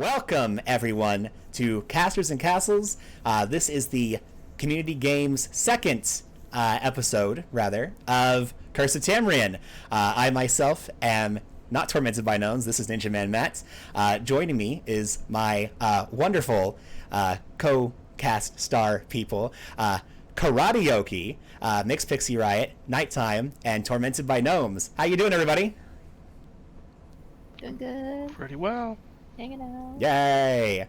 Welcome, everyone, to Casters and Castles. This is the Community Games second episode, of Curse of Tamreon. I myself am not tormented by gnomes. This is NinjaManMat. Joining me is my wonderful co-cast star people, Karateoki, Mixed Pixie Riot, Nighttime, and Tormented by Gnomes. How you doing, everybody? Doing good. Pretty well. Hanging out. Yay!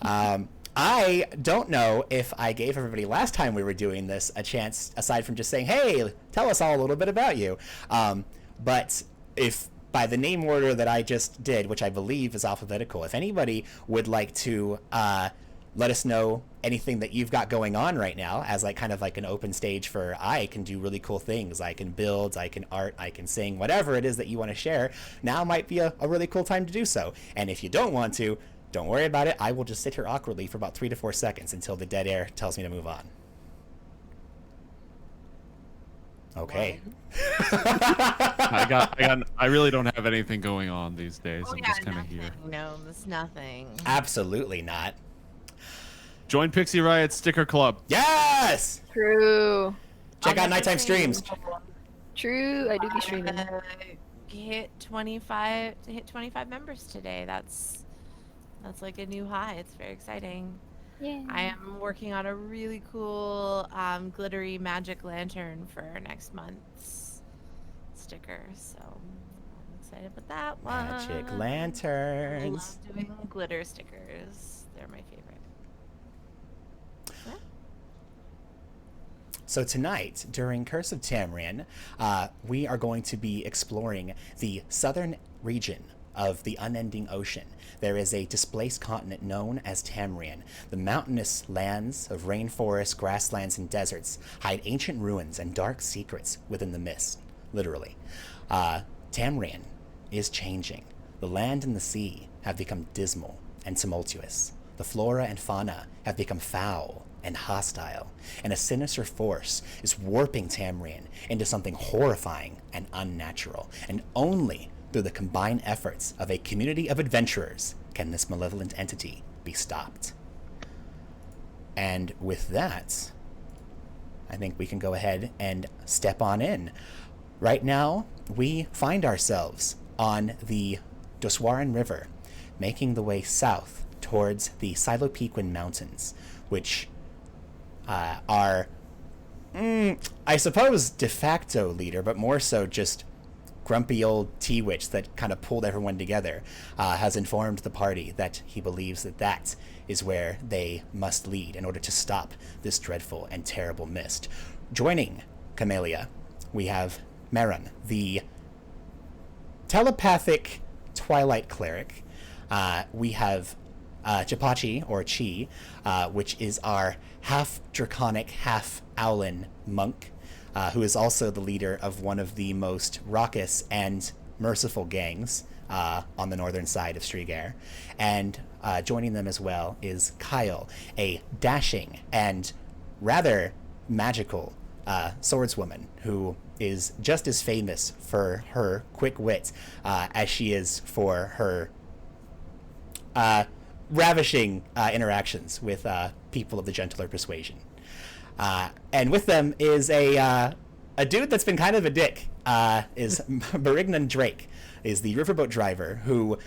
I don't know if I gave everybody last time we were doing this a chance, aside from just saying, hey, tell us all a little bit about you. But if by the name order that I just did, which I believe is alphabetical, if anybody would like to let us know anything that you've got going on right now as kind of an open stage for I can do really cool things. I can build, I can art, I can sing, whatever it is that you want to share. Now might be a really cool time to do so. And if you don't want to, don't worry about it. I will just sit here awkwardly for about 3 to 4 seconds until the dead air tells me to move on. Okay. I really don't have anything going on these days. I'm just kind of here. No, it's nothing. Absolutely not. Join Pixie Riot Sticker Club. Yes! True. Check out nighttime streams. True, I do be streaming. Hit 25 members today. That's like a new high. It's very exciting. Yeah. I am working on a really cool glittery magic lantern for next month's sticker, so I'm excited about that one. Magic I lanterns. love doing glitter stickers. They're my favorite. So tonight, during Curse of Tamreon, we are going to be exploring the southern region of the unending ocean. There is a displaced continent known as Tamreon. The mountainous lands of rainforests, grasslands, and deserts hide ancient ruins and dark secrets within the mist, literally. Tamreon is changing. The land and the sea have become dismal and tumultuous. The flora and fauna have become foul and hostile, and a sinister force is warping Tamreon into something horrifying and unnatural, and only through the combined efforts of a community of adventurers can this malevolent entity be stopped. And with that, I think we can go ahead and step on in. Right now, we find ourselves on the Doswaran River, making the way south towards the Cyloupequan Mountains, which are, I suppose, de facto leader, but more so just grumpy old T-Witch that kind of pulled everyone together, has informed the party that he believes that is where they must lead in order to stop this dreadful and terrible mist. Joining Camellia, we have Maron, the telepathic Twilight Cleric. We have Chapachi, or Chi, which is our half-draconic, half-owlin monk, who is also the leader of one of the most raucous and merciful gangs on the northern side of Strigair. And joining them as well is Kyle, a dashing and rather magical swordswoman who is just as famous for her quick wit as she is for her ravishing interactions with people of the gentler persuasion. And with them is a dude that's been kind of a dick, is Berignan Drake, is the riverboat driver who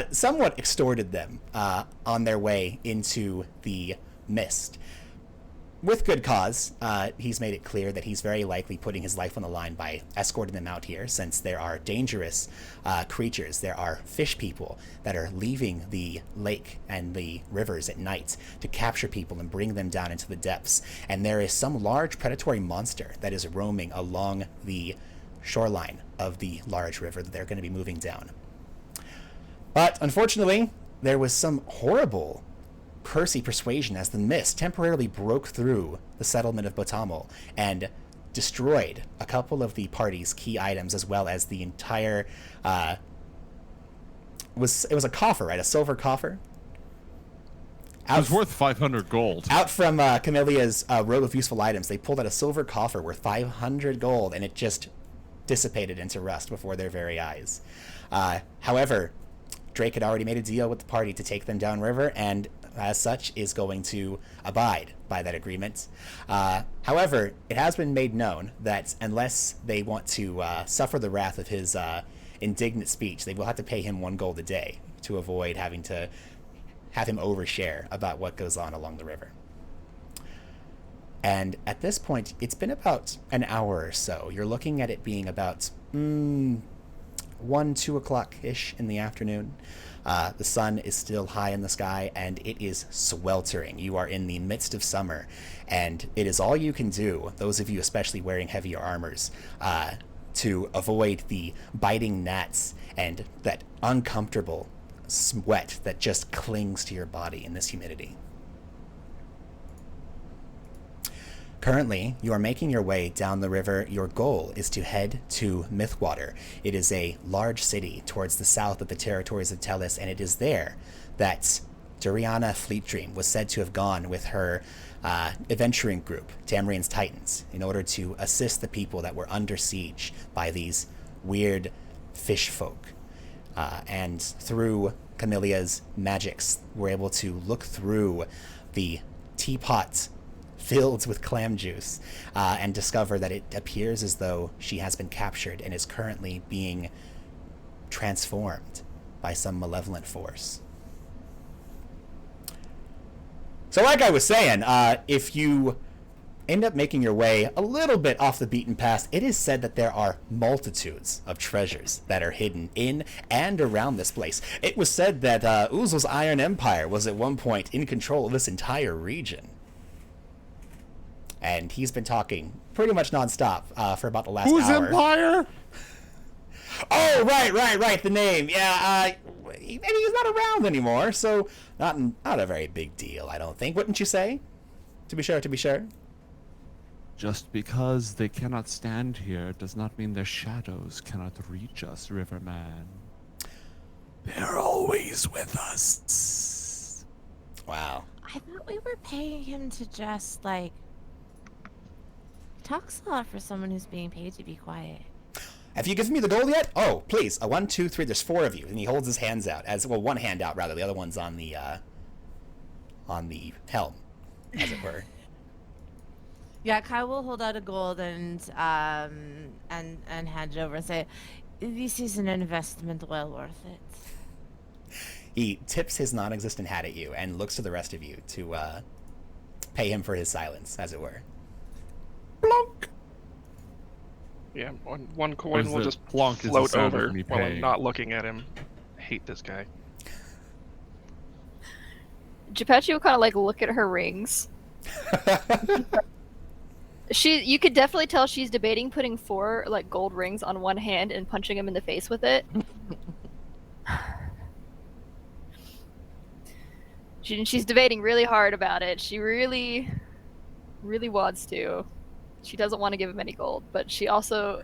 somewhat extorted them on their way into the mist. With good cause. He's made it clear that he's very likely putting his life on the line by escorting them out here, since there are dangerous creatures. There are fish people that are leaving the lake and the rivers at night to capture people and bring them down into the depths. And there is some large predatory monster that is roaming along the shoreline of the large river that they're going to be moving down. But unfortunately, there was some horrible cursey persuasion as the mist temporarily broke through the settlement of Botamel and destroyed a couple of the party's key items, as well as the entire it was a coffer, right? A silver coffer. It was worth 500 gold. Out from Camellia's robe of useful items, they pulled out a silver coffer worth 500 gold, and it just dissipated into rust before their very eyes. However, Drake had already made a deal with the party to take them downriver, and as such is going to abide by that agreement. However, it has been made known that unless they want to suffer the wrath of his indignant speech, they will have to pay him 1 gold a day to avoid having to have him overshare about what goes on along the river. And at this point, it's been about an hour or so. You're looking at it being about 1, 2 o'clock-ish in the afternoon. The sun is still high in the sky, and it is sweltering. You are in the midst of summer, and it is all you can do, those of you especially wearing heavier armors, to avoid the biting gnats and that uncomfortable sweat that just clings to your body in this humidity. Currently, you are making your way down the river. Your goal is to head to Mythwater. It is a large city towards the south of the territories of Tellus, and it is there that Duriana Fleetdream was said to have gone with her adventuring group, Tamreon's Titans, in order to assist the people that were under siege by these weird fish folk. And through Camillia's magics, we're able to look through the teapot filled with clam juice, and discover that it appears as though she has been captured and is currently being transformed by some malevolent force. So like I was saying, if you end up making your way a little bit off the beaten path, it is said that there are multitudes of treasures that are hidden in and around this place. It was said that Uzel's Iron Empire was at one point in control of this entire region. And he's been talking pretty much nonstop for about the last Whose hour. empire? Oh, right, the name. Yeah, he's not around anymore, so not a very big deal, I don't think. Wouldn't you say? To be sure. Just because they cannot stand here does not mean their shadows cannot reach us, Riverman. They're always with us. Wow. I thought we were paying him to just, like... Talks a lot for someone who's being paid to be quiet. Have you given me the gold yet? Oh, please. 1, 2, 3. There's 4 of you, and he holds his hands out. One hand out rather. The other one's on the helm, as it were. Yeah, Kai will hold out a gold and hand it over and say, "This is an investment well worth it." He tips his non-existent hat at you and looks to the rest of you to pay him for his silence, as it were. Plonk. Yeah, one coin will just plonk is the float sound of over me while I'm paying. not looking at him. I hate this guy. Geppetto will kind of like look at her rings. You could definitely tell she's debating putting 4 like gold rings on one hand and punching him in the face with it. She's debating really hard about it. She really wants to. She doesn't want to give him any gold, but she also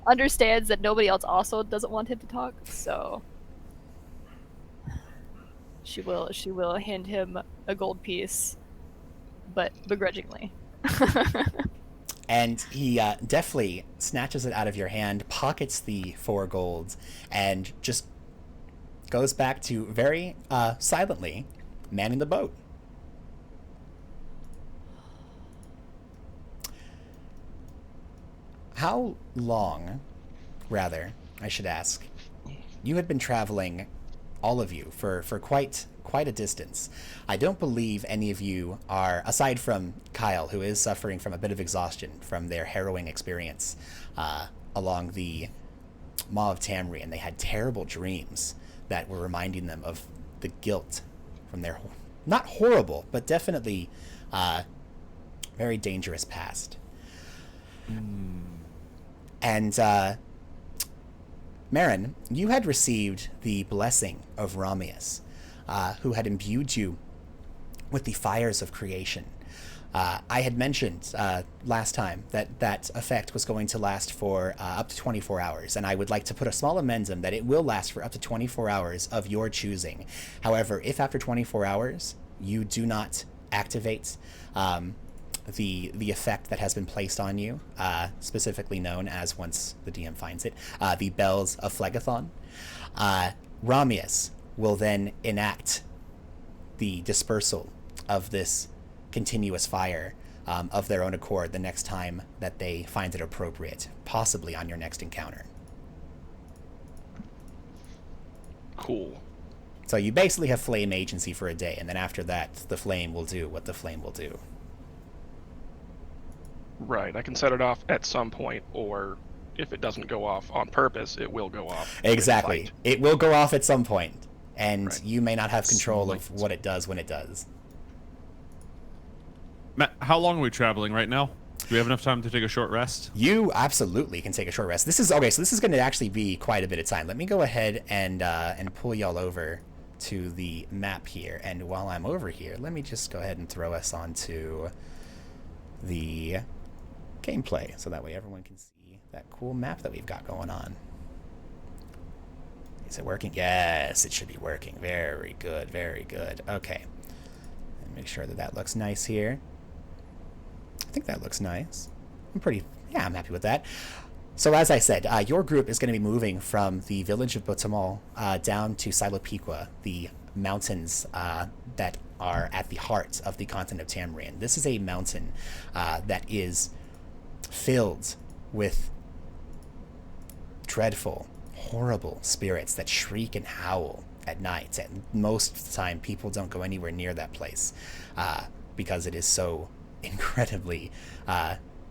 understands that nobody else also doesn't want him to talk, so she will hand him a gold piece, but begrudgingly. And he deftly snatches it out of your hand, pockets the 4 golds, and just goes back to very silently manning the boat. How long, rather, I should ask, you had been traveling, all of you, for quite a distance. I don't believe any of you are, aside from Kyle, who is suffering from a bit of exhaustion from their harrowing experience along the Maw of Tamreon. They had terrible dreams that were reminding them of the guilt from their, not horrible, but definitely very dangerous past. And Marin, you had received the blessing of Ramius, who had imbued you with the fires of creation. I had mentioned last time that effect was going to last for up to 24 hours, and I would like to put a small amendment that it will last for up to 24 hours of your choosing. However, if after 24 hours you do not activate the effect that has been placed on you, specifically known as, once the DM finds it, the Bells of Phlegethon, Ramius will then enact the dispersal of this continuous fire of their own accord the next time that they find it appropriate, possibly on your next encounter. Cool. So you basically have flame agency for a day, and then after that, the flame will do what the flame will do. Right. I can set it off at some point, or if it doesn't go off on purpose, it will go off. Exactly. mid-fight. It will go off at some point, and Right. you may not have control Slight. of what it does when it does. Matt, how long are we traveling right now? Do we have enough time to take a short rest? You absolutely can take a short rest. This is okay. So this is going to actually be quite a bit of time. Let me go ahead and pull y'all over to the map here. And while I'm over here, let me just go ahead and throw us onto the gameplay, so that way everyone can see that cool map that we've got going on. Is it working? Yes, it should be working. Very good. Very good. Okay. And make sure that that looks nice here. I think that looks nice. I'm happy with that. So as I said, your group is going to be moving from the village of Botamal down to Cyloupequan, the mountains that are at the heart of the continent of Tamreon. This is a mountain that is filled with dreadful, horrible spirits that shriek and howl at night. And most of the time, people don't go anywhere near that place because it is so incredibly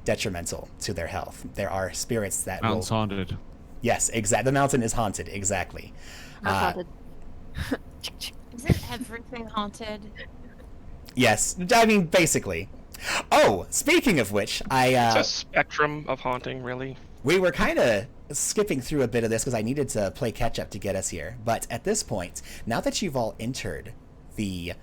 detrimental to their health. There are spirits that Mountain's will... haunted. Yes, exactly. The mountain is haunted, exactly. Not haunted. Isn't everything haunted? Yes, I mean, basically. Oh, speaking of which, It's a spectrum of haunting, really. we were kind of skipping through a bit of this because I needed to play catch-up to get us here. But at this point, now that you've all entered the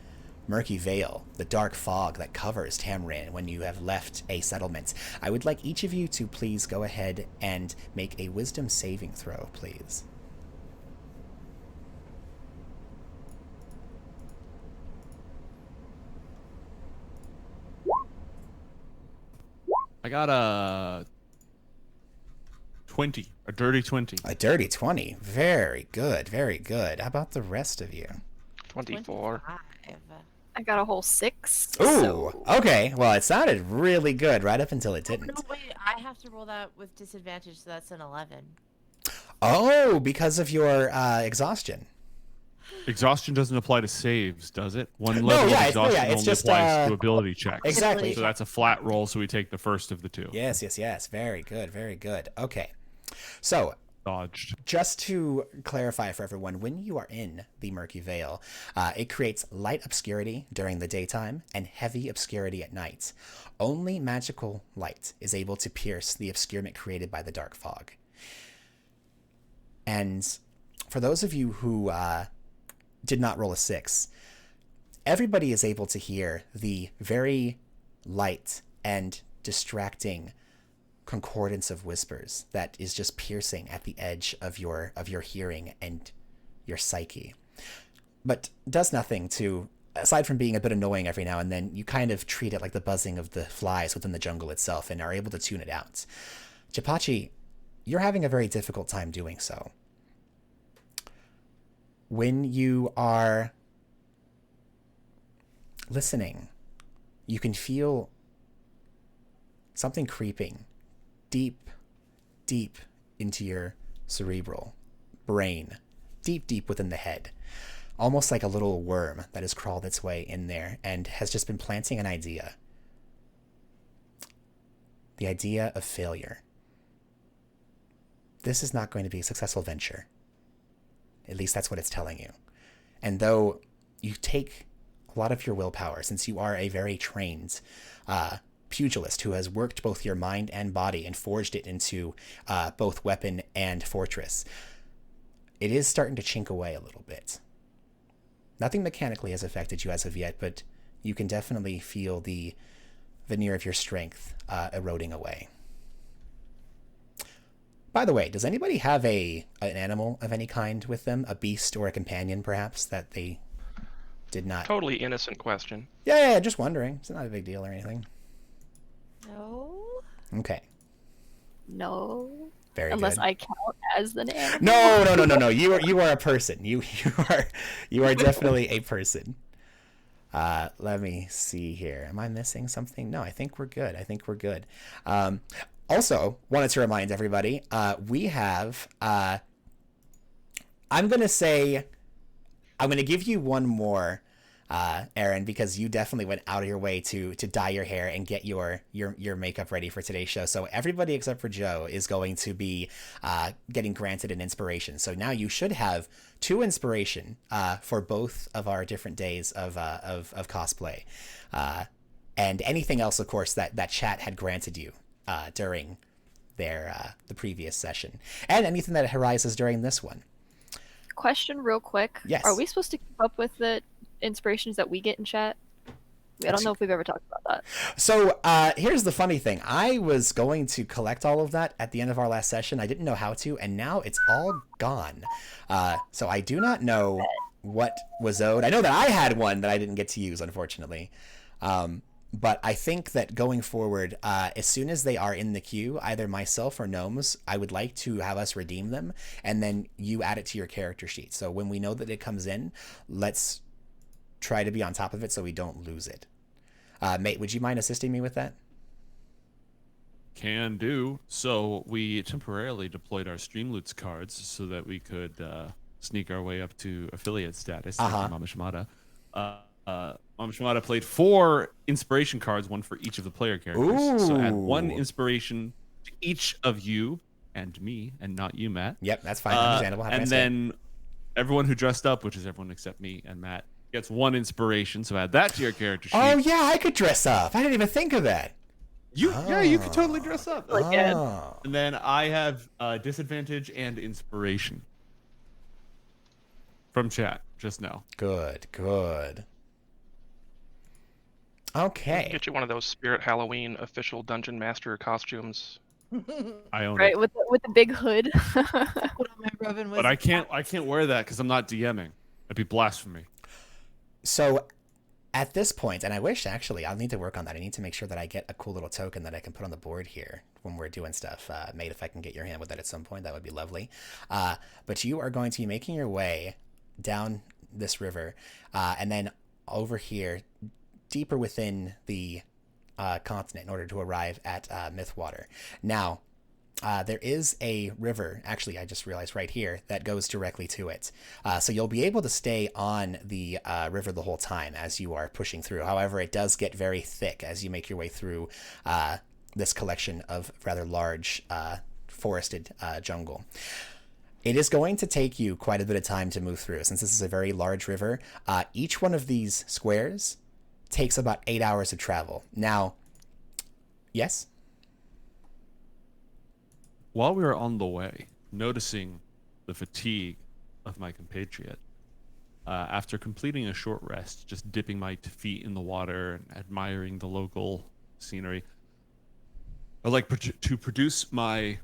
murky veil, the dark fog that covers Tamreon when you have left a settlement, I would like each of you to please go ahead and make a wisdom saving throw, please. I got a 20, a dirty 20. A dirty 20. Very good, very good. How about the rest of you? 24. 25. I got a whole 6. Ooh, so- okay. Well, it sounded really good right up until it Oh, didn't. no, wait. I have to roll that with disadvantage, so that's an 11. Oh, because of your exhaustion. Exhaustion doesn't apply to saves, does it? One No, level yeah, of it's- no, exhaustion yeah, it's only just, applies to ability checks. Exactly. So that's a flat roll, so we take the first of the two. Yes, yes, yes. Very good, very good. Okay. So, Dodged. just to clarify for everyone, when you are in the Murky Veil, it creates light obscurity during the daytime and heavy obscurity at night. Only magical light is able to pierce the obscurement created by the dark fog. And for those of you who did not roll a 6, everybody is able to hear the very light and distracting concordance of whispers that is just piercing at the edge of your hearing and your psyche, but does nothing to, aside from being a bit annoying every now and then. You kind of treat it like the buzzing of the flies within the jungle itself and are able to tune it out. Japachi, you're having a very difficult time doing so. When you are listening, you can feel something creeping deep, deep into your cerebral brain, deep, deep within the head, almost like a little worm that has crawled its way in there and has just been planting an idea. The idea of failure. This is not going to be a successful venture. At least that's what it's telling you. And though you take a lot of your willpower, since you are a very trained pugilist who has worked both your mind and body and forged it into both weapon and fortress, it is starting to chink away a little bit. Nothing mechanically has affected you as of yet, but you can definitely feel the veneer of your strength eroding away. By the way, does anybody have an animal of any kind with them? A beast or a companion, perhaps, that they did not... Totally innocent question. Yeah, just wondering. It's not a big deal or anything. No. Okay. No. Very Unless good. I count as an animal. No. You are a person. You are definitely a person. Let me see here. Am I missing something? No, I think we're good. Also, wanted to remind everybody, we have. I'm gonna give you one more, Aaron, because you definitely went out of your way to dye your hair and get your makeup ready for today's show. So everybody except for Joe is going to be getting granted an inspiration. So now you should have 2 inspiration for both of our different days of cosplay, and anything else, of course, that chat had granted you during the previous session, and anything that arises during this one. Question real quick. Yes. Are we supposed to keep up with the inspirations that we get in chat? I don't know if we've ever talked about that. So here's the funny thing. I was going to collect all of that at the end of our last session. I didn't know how to, and now it's all gone. So I do not know what was owed. I know that I had one that I didn't get to use, unfortunately. But I think that going forward, as soon as they are in the queue, either myself or Gnomes, I would like to have us redeem them, and then you add it to your character sheet. So when we know that it comes in, let's try to be on top of it so we don't lose it. Mate, would you mind assisting me with that? Can do. So we temporarily deployed our Streamloots cards so that we could sneak our way up to affiliate status. Thank you, Mama Shimada. Mama Shimada played 4 inspiration cards, 1 for each of the player characters. Ooh. So add 1 inspiration to each of you and me, and not you, Matt. Yep, that's fine. Understandable. And then everyone who dressed up, which is everyone except me and Matt, gets 1 inspiration. So add that to your character sheet. Oh yeah, I could dress up. I didn't even think of that. Yeah, you could totally dress up. Oh. And then I have disadvantage and inspiration from chat just now. Good. Okay. Get you one of those Spirit Halloween official Dungeon Master costumes. I own Right, it. with the big hood. Put on my Robin But I can't wear that because I'm not DMing. That'd be blasphemy. So at this point, and I wish actually, I'll need to work on that. I need to make sure that I get a cool little token that I can put on the board here when we're doing stuff. Mate, if I can get your hand with that at some point, that would be lovely. But you are going to be making your way down this river, and then over here, deeper within the continent in order to arrive at Mythwater. Now, there is a river, actually I just realized right here, that goes directly to it. So you'll be able to stay on the river the whole time as you are pushing through. However, it does get very thick as you make your way through this collection of rather large forested jungle. It is going to take you quite a bit of time to move through. Since this is a very large river, each one of these squares takes about 8 hours of travel. Now, yes? While we were on the way, noticing the fatigue of my compatriot, after completing a short rest, just dipping my feet in the water and admiring the local scenery, I'd like to produce my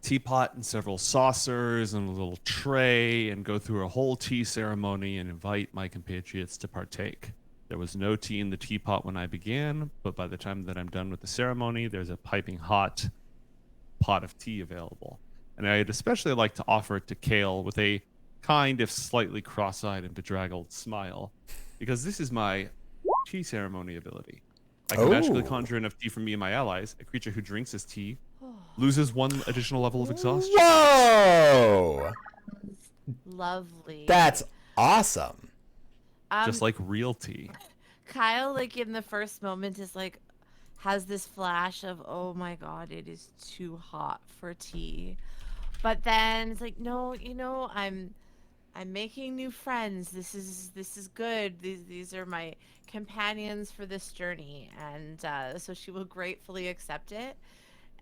teapot and several saucers and a little tray and go through a whole tea ceremony and invite my compatriots to partake. There was no tea in the teapot when I began, but by the time that I'm done with the ceremony, there's a piping hot pot of tea available. And I'd especially like to offer it to Kale with a kind, if slightly cross-eyed and bedraggled smile, because this is my tea ceremony ability. I can magically conjure enough tea from me and my allies. A creature who drinks this tea loses 1 additional level of exhaustion. Whoa! Lovely. That's awesome. Just like real tea. Kyle, like in the first moment, is like has this flash of, oh my god, it is too hot for tea. But then it's like, no, I'm making new friends. This is good. These are my companions for this journey, and so she will gratefully accept it,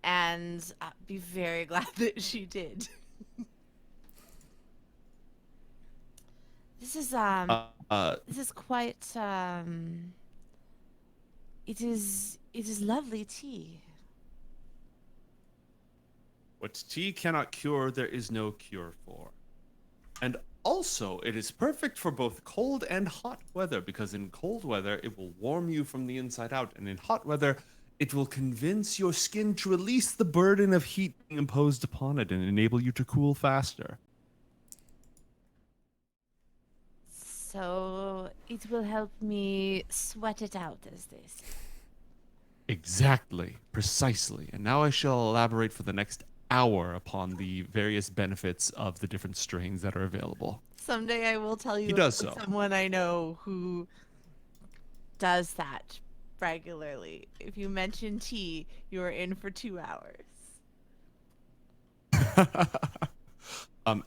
and be very glad that she did. This is quite it is lovely tea. What tea cannot cure, there is no cure for. And also, it is perfect for both cold and hot weather, because in cold weather, it will warm you from the inside out, and in hot weather, It will convince your skin to release the burden of heat being imposed upon it and enable you to cool faster. So it will help me sweat it out, as they say. Exactly, precisely. And now I shall elaborate for the next hour upon the various benefits of the different strains that are available. Someday I will tell you He does about so. someone I know who does that regularly. If you mention tea, you are in for 2 hours.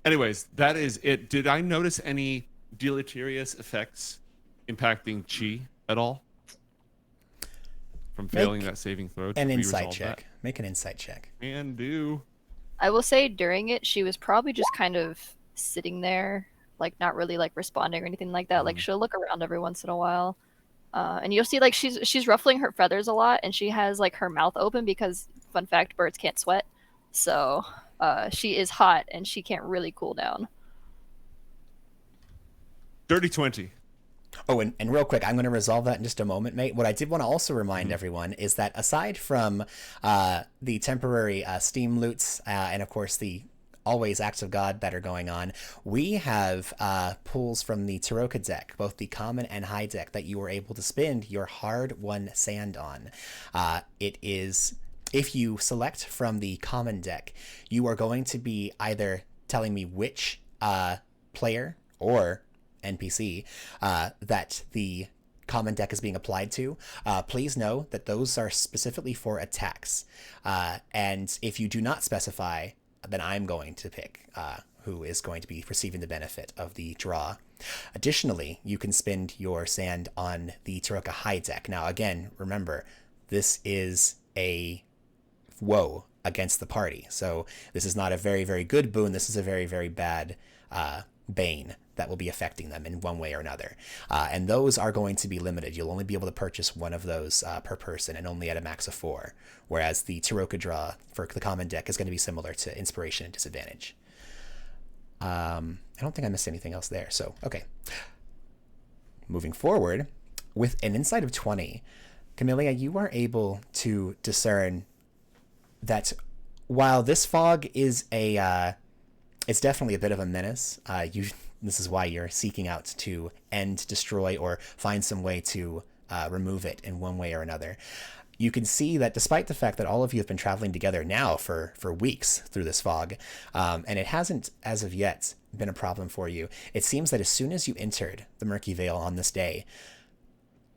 Anyways, that is it. Did I notice any deleterious effects impacting chi at all from failing Make that saving throw? An We insight resolve check. that? Make an insight check. Can do. I will say during it, she was probably just kind of sitting there, like not really like responding or anything like that. Like she'll look around every once in a while, and you'll see like she's ruffling her feathers a lot, and she has like her mouth open because, fun fact, birds can't sweat, so she is hot and she can't really cool down. Dirty 20. Oh, and real quick, I'm going to resolve that in just a moment, mate. What I did want to also remind everyone is that aside from the temporary steam loots and, of course, the always acts of God that are going on, we have pulls from the Taroka deck, both the common and high deck, that you are able to spend your hard-won sand on. It is, if you select from the common deck, you are going to be either telling me which player or NPC that the common deck is being applied to. Please know that those are specifically for attacks. And if you do not specify, then I'm going to pick who is going to be receiving the benefit of the draw. Additionally, you can spend your sand on the Taroka High deck. Now, again, remember, this is a woe against the party. So this is not a very, very good boon. This is a very, very bad bane that will be affecting them in one way or another. And those are going to be limited. You'll only be able to purchase one of those per person and only at a max of 4. Whereas the Taroka draw for the common deck is going to be similar to Inspiration and Disadvantage. I don't think I missed anything else there. So, okay. Moving forward, with an insight of 20, Camellia, you are able to discern that while this fog is it's definitely a bit of a menace. This is why you're seeking out to end, destroy, or find some way to remove it in one way or another. You can see that despite the fact that all of you have been traveling together now for weeks through this fog, and it hasn't, as of yet, been a problem for you, it seems that as soon as you entered the Murky Vale on this day,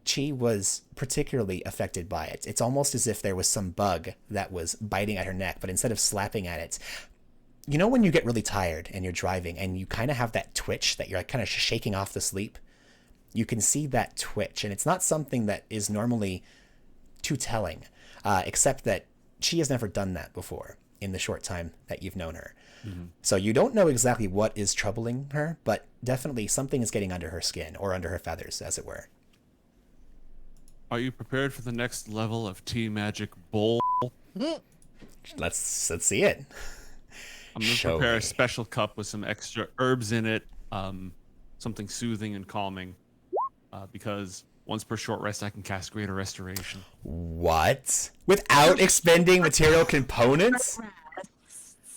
Chi was particularly affected by it. It's almost as if there was some bug that was biting at her neck, but instead of slapping at it, you know when you get really tired and you're driving and you kind of have that twitch that you're like kind of shaking off the sleep? You can see that twitch, and it's not something that is normally too telling, except that she has never done that before in the short time that you've known her. Mm-hmm. So you don't know exactly what is troubling her, but definitely something is getting under her skin or under her feathers, as it were. Are you prepared for the next level of tea magic bull? Let's see it. I'm going to prepare a special cup with some extra herbs in it, something soothing and calming, because once per short rest, I can cast Greater Restoration. What? Without expending material components?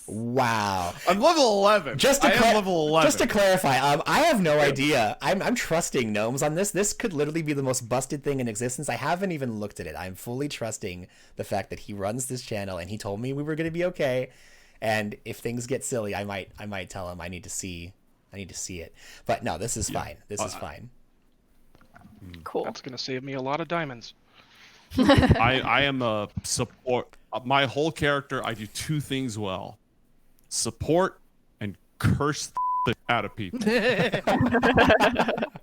Wow. I'm level 11. I am level 11. Just to clarify, I have no idea. I'm trusting gnomes on this. This could literally be the most busted thing in existence. I haven't even looked at it. I'm fully trusting the fact that he runs this channel and he told me we were going to be okay. And if things get silly, I might tell him I need to see it. But no, this is fine. This is fine. Cool. That's going to save me a lot of diamonds. I am a support. My whole character, I do 2 things well: support and curse the out of people.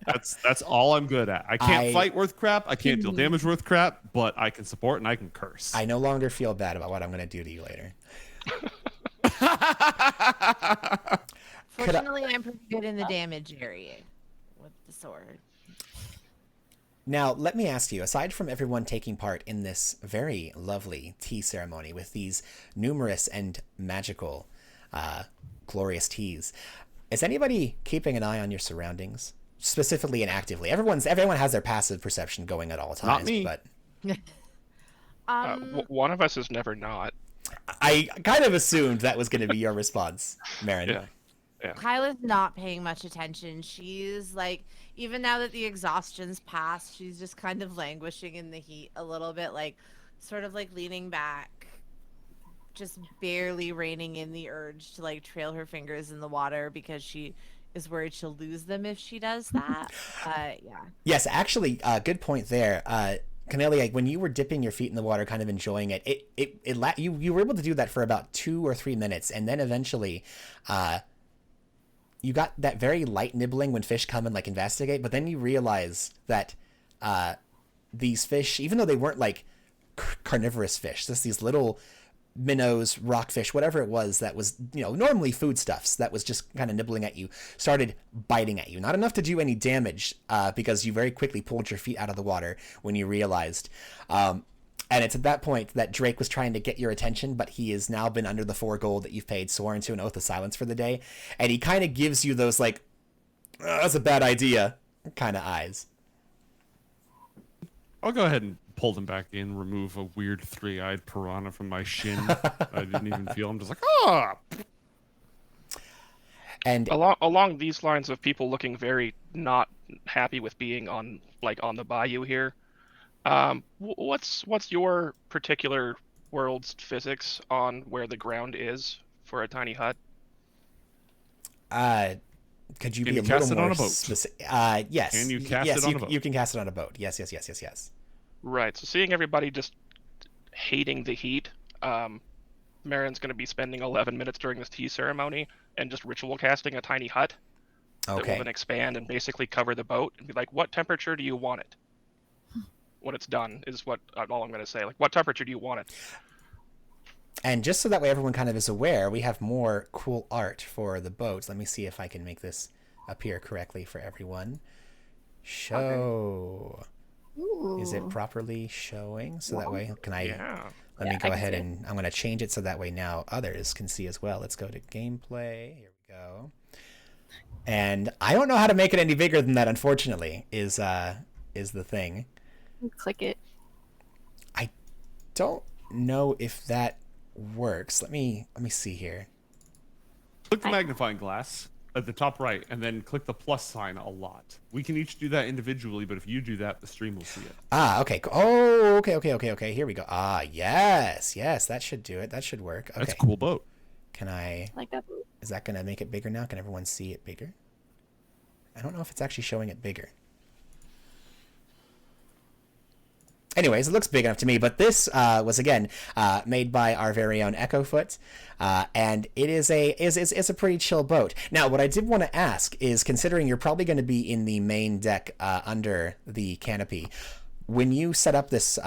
That's all I'm good at. I can't fight worth crap. I can't deal damage worth crap, but I can support and I can curse. I no longer feel bad about what I'm going to do to you later. Fortunately, I'm pretty good in the damage area with the sword. Now, let me ask you, aside from everyone taking part in this very lovely tea ceremony with these numerous and magical, glorious teas, is anybody keeping an eye on your surroundings? Specifically and actively. Everyone has their passive perception going at all times. Not me. But One of us is never not. I kind of assumed that was going to be your response, Marin. Yeah. Kyla's not paying much attention. She's like, even now that the exhaustion's passed, she's just kind of languishing in the heat a little bit, like, sort of like leaning back, just barely reining in the urge to like trail her fingers in the water because she is worried she'll lose them if she does that. Yeah. Yes, actually, good point there. Cornelia, when you were dipping your feet in the water, kind of enjoying it, you were able to do that for about 2 or 3 minutes, and then eventually, you got that very light nibbling when fish come and like investigate, but then you realize that these fish, even though they weren't like carnivorous fish, just these little minnows, rockfish, whatever it was that was, normally foodstuffs that was just kind of nibbling at you, started biting at you. Not enough to do any damage because you very quickly pulled your feet out of the water when you realized. And it's at that point that Drake was trying to get your attention, but he has now been under the 4 gold that you've paid, sworn to an oath of silence for the day. And he kind of gives you those like, that's a bad idea kind of eyes. I'll go ahead and pull them back in, remove a weird 3-eyed piranha from my shin. I didn't even feel. I'm just like, ah! And along these lines of people looking very not happy with being on the bayou here, what's your particular world's physics on where the ground is for a tiny hut? Could you Can be you a little cast it more on a boat? specific? Yes. Can you cast yes, it on a boat? You can cast it on a boat. Yes. Right. So seeing everybody just hating the heat, Marin's going to be spending 11 minutes during this tea ceremony and just ritual casting a tiny hut that will Okay. then expand and basically cover the boat and be like, what temperature do you want it? When it's done is what all I'm going to say. Like, what temperature do you want it? And just so that way everyone kind of is aware, we have more cool art for the boats. Let me see if I can make this appear correctly for everyone. Show. Ooh. Is it properly showing? So that way, can I... Yeah. Let me Yeah, go I can ahead see it. and I'm going to change it so that way now others can see as well. Let's go to gameplay. Here we go. And I don't know how to make it any bigger than that, unfortunately, is the thing. Click it. I don't know if that works. Let me see here. Click the magnifying glass at the top right, and then click the plus sign a lot. We can each do that individually, but if you do that, the stream will see it. Okay. Oh, okay. Here we go. Yes. That should do it. That should work. Okay. That's a cool boat. Can I... Like that. Is that going to make it bigger now? Can everyone see it bigger? I don't know if it's actually showing it bigger. Anyways, it looks big enough to me, but this was again made by our very own Echofoot, and it is a pretty chill boat. Now, what I did want to ask is, considering you're probably going to be in the main deck under the canopy, when you set up this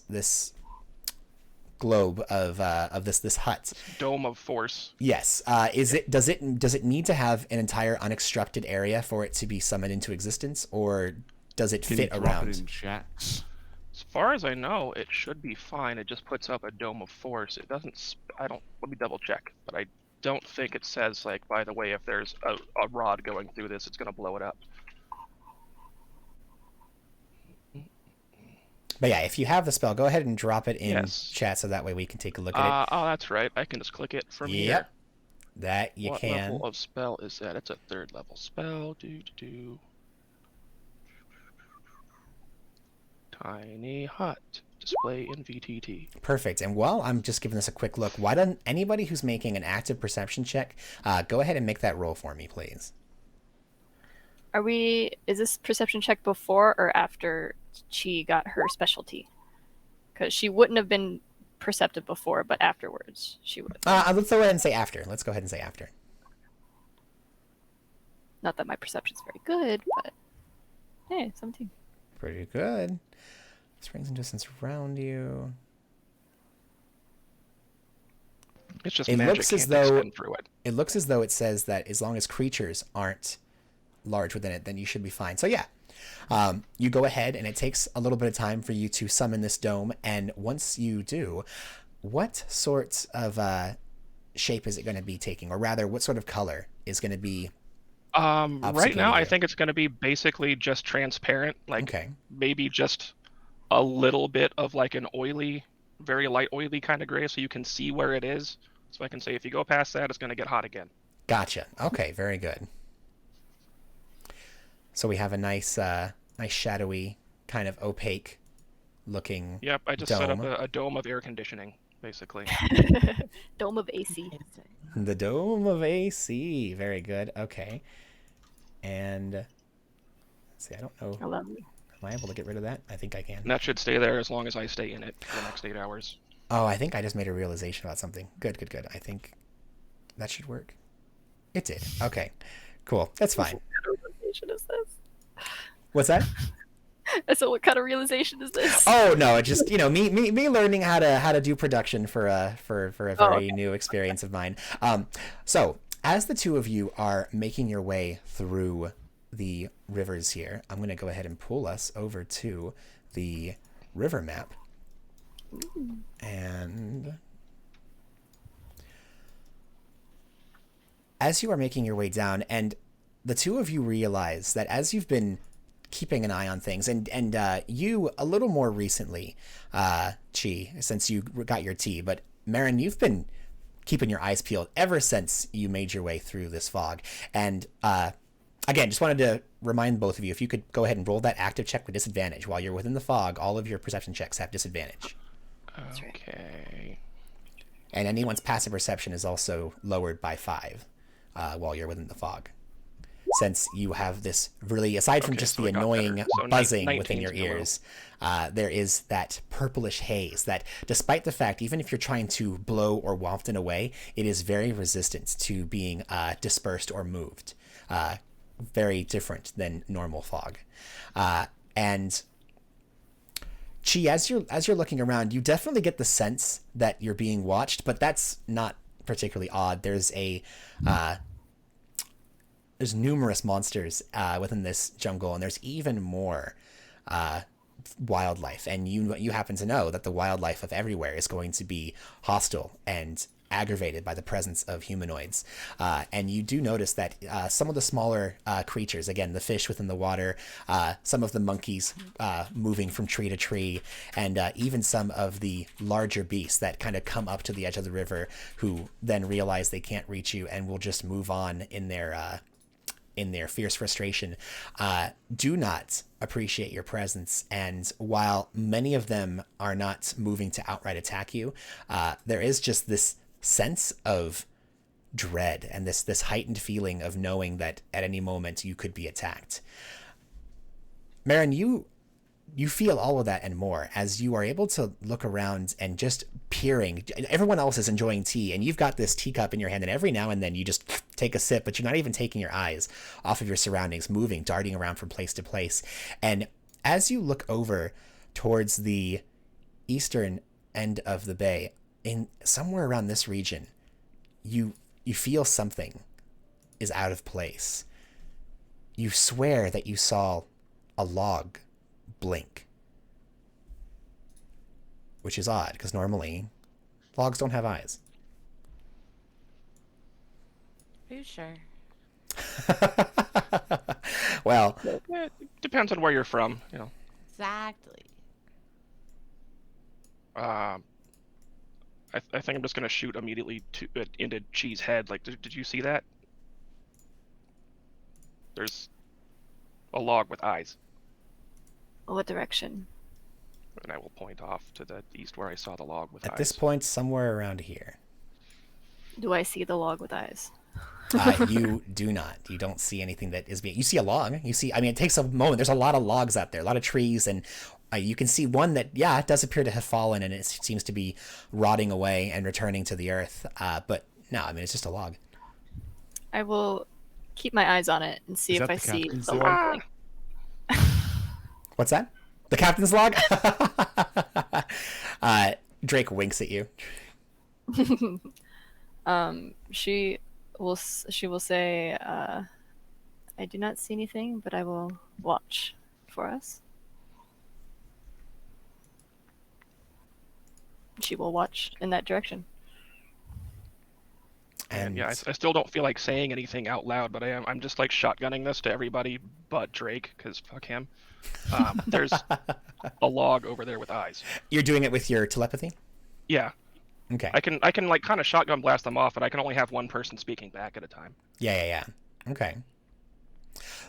this globe of this hut, Dome of force. yes, does it need to have an entire unobstructed area for it to be summoned into existence, or does it Can fit you drop around? it in chat? As far as I know, it should be fine. It just puts up a dome of force. It doesn't. Let me double check, but I don't think it says, like, by the way, if there's a rod going through this, it's going to blow it up. But yeah, if you have the spell, go ahead and drop it in Yes. chat so that way we can take a look at it. Oh, that's right. I can just click it from here. Yep, that you What can. level of spell is that? It's a 3rd level spell. Tiny hut. Display in VTT. Perfect. And while I'm just giving this a quick look, why don't anybody who's making an active perception check, go ahead and make that roll for me, please. Is this perception check before or after she got her specialty? Because she wouldn't have been perceptive before, but afterwards she would. Let's go ahead and say after. Let's go ahead and say after. Not that my perception's very good, but hey, 17. Pretty good. Springs and distance around you. It's just It magic looks as can't though- extend through it. It looks as though it says that as long as creatures aren't large within it, then you should be fine. So yeah, you go ahead, and it takes a little bit of time for you to summon this dome. And once you do, what sort of shape is it going to be taking, or rather, what sort of color is going to be? Right now, I here. think it's going to be basically just transparent, like Okay. maybe just a little bit of like an oily, very light oily kind of gray, so you can see where it is. So I can say if you go past that, it's going to get hot again. Gotcha. Okay, very good. So we have a nice, nice shadowy, kind of opaque looking Yep, I just set up dome. a dome of air conditioning, basically. Dome of AC. Amazing. The dome of AC. Very good. Okay. And let's see, I don't know. I love you. Am I able to get rid of that? I think I can. And that should stay there as long as I stay in it for the next 8 hours. Oh, I think I just made a realization about something. Good, good, good. I think that should work. It did. Okay. Cool. That's fine. What kind of realization is this? What's that? So what kind of realization is this? Oh no, it just me learning how to do production for a very new experience of mine. So as the two of you are making your way through the rivers here, I'm going to go ahead and pull us over to the river map. And as you are making your way down, and the two of you realize that as you've been keeping an eye on things, and you a little more recently, Chi, since you got your tea, but Marin, you've been keeping your eyes peeled ever since you made your way through this fog. And again, just wanted to remind both of you, if you could go ahead and roll that active check with disadvantage. While you're within the fog, all of your perception checks have disadvantage. Okay. And anyone's passive perception is also lowered by 5 while you're within the fog. Since you have this really, aside from just so the I got annoying better. So buzzing 19 within your is below. ears, there is that purplish haze that, despite the fact, even if you're trying to blow or waft it away, it is very resistant to being dispersed or moved. Very different than normal fog. And Chi, as you're looking around, you definitely get the sense that you're being watched, but that's not particularly odd. There's numerous monsters within this jungle, and there's even more wildlife. And you happen to know that the wildlife of everywhere is going to be hostile and aggravated by the presence of humanoids. And you do notice that some of the smaller creatures, again, the fish within the water, some of the monkeys moving from tree to tree, and even some of the larger beasts that kind of come up to the edge of the river, who then realize they can't reach you and will just move on in their fierce frustration, do not appreciate your presence. And while many of them are not moving to outright attack you, there is just this sense of dread and this heightened feeling of knowing that at any moment you could be attacked. Marin, you feel all of that and more as you are able to look around and just peering. Everyone else is enjoying tea, and you've got this teacup in your hand, and every now and then you just take a sip, but you're not even taking your eyes off of your surroundings, moving, darting around from place to place. And as you look over towards the eastern end of the bay, in somewhere around this region, you feel something is out of place. You swear that you saw a log blink, which is odd because normally logs don't have eyes. Are you sure? Well, It depends on where you're from, you know. Exactly. I think I'm just gonna shoot immediately into Chi's head. Like, did you see that? There's a log with eyes, What direction? and I will point off to the east where I saw the log with eyes. at this point, somewhere around here. Do I see the log with eyes? You do not. You don't see anything that is being... You see a log. You see... I mean, it takes a moment. There's a lot of logs out there, a lot of trees, and you can see one that, yeah, it does appear to have fallen, and it seems to be rotting away and returning to the earth. But no, I mean, it's just a log. I will keep my eyes on it and see Is if that I the see captain's the log? log blink. What's that? The captain's log? Drake winks at you. She will say, I do not see anything, but I will watch for us. She will watch in that direction. And Yeah, I still don't feel like saying anything out loud, but I'm just like shotgunning this to everybody but Drake, because fuck him. There's a log over there with eyes. you're doing it with your telepathy? Yeah, Okay. I can like kind of shotgun blast them off, but I can only have one person speaking back at a time. Yeah. Okay.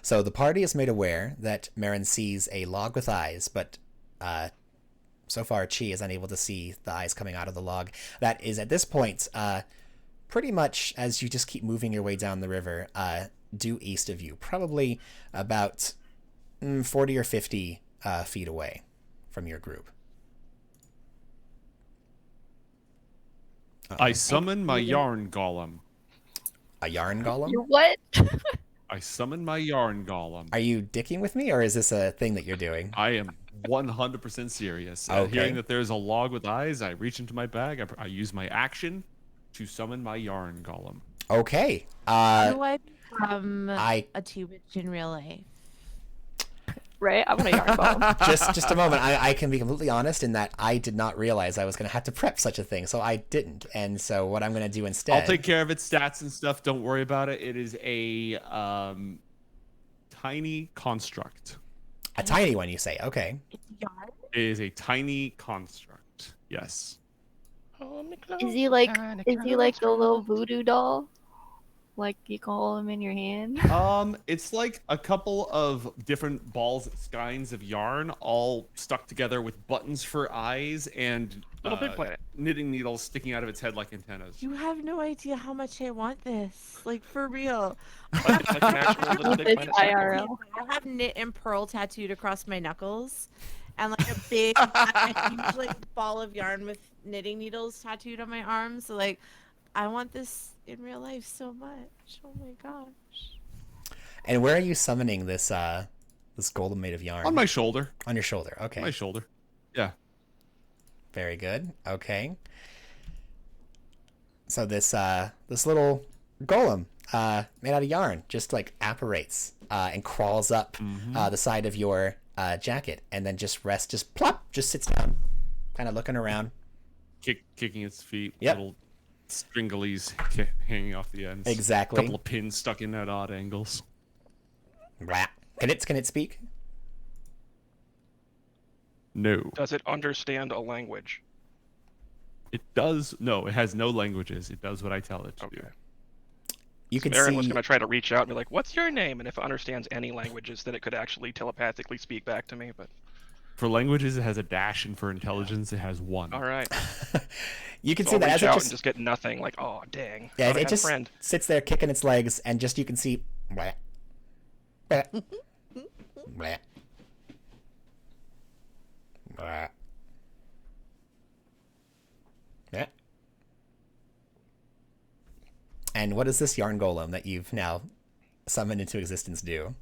So the party is made aware that Marin sees a log with eyes, but so far Chi is unable to see the eyes coming out of the log. That is, at this point, pretty much as you just keep moving your way down the river, due east of you, probably about 40 or 50 feet away from your group. I summon my yarn golem. A yarn golem? You what? I summon my yarn golem. Are you dicking with me, or is this a thing that you're doing? I am 100% serious. Okay. Hearing that there's a log with eyes, I reach into my bag. I use my action to summon my yarn golem. Okay. Do I become I a T-Witch in real life? Right? I want a yarn ball. just a moment. I can be completely honest in that I did not realize I was going to have to prep such a thing, so I didn't. And so what I'm going to do instead... I'll take care of its stats and stuff. Don't worry about it. It is a tiny construct. A tiny one, you say? Okay. Yarn? It is a tiny construct. Yes. Is he like the little voodoo doll? Like you can hold him in your hand? It's like a couple of different balls, skeins of yarn, all stuck together with buttons for eyes and Little Big Planet. knitting needles sticking out of its head like antennas. You have no idea how much I want this. Like, for real. Like an actual Little Big It's Planet sample. IRL. I have knit and pearl tattooed across my knuckles. And like a big, a huge like ball of yarn with knitting needles tattooed on my arms. So like, I want this in real life so much. Oh my gosh. And where are you summoning this this golem made of yarn? On my shoulder. On your shoulder. Okay. My shoulder. Yeah. Very good. Okay. So this this little golem made out of yarn just like apparates and crawls up the side of your jacket and then just rests, just plop, just sits down, kind of looking around. Kicking its feet. Yep. Little stringleys hanging off the ends. Exactly. A couple of pins stuck in at odd angles. Blah. Can it speak? No. Does it understand a language? It does. No, it has no languages. It does what I tell it to do. Okay. You can Aaron see was going to try to reach out and be like, "What's your name?" And if it understands any languages, then it could actually telepathically speak back to me. But For languages, it has a dash, and for intelligence, it has 1. all right, you can so see I'll that reach as it out just and just get nothing. Like, oh dang, yeah, thought I it had a just friend. sits there kicking its legs, and just you can see blah, blah, blah, blah. Yeah. And what does this yarn golem that you've now summoned into existence do?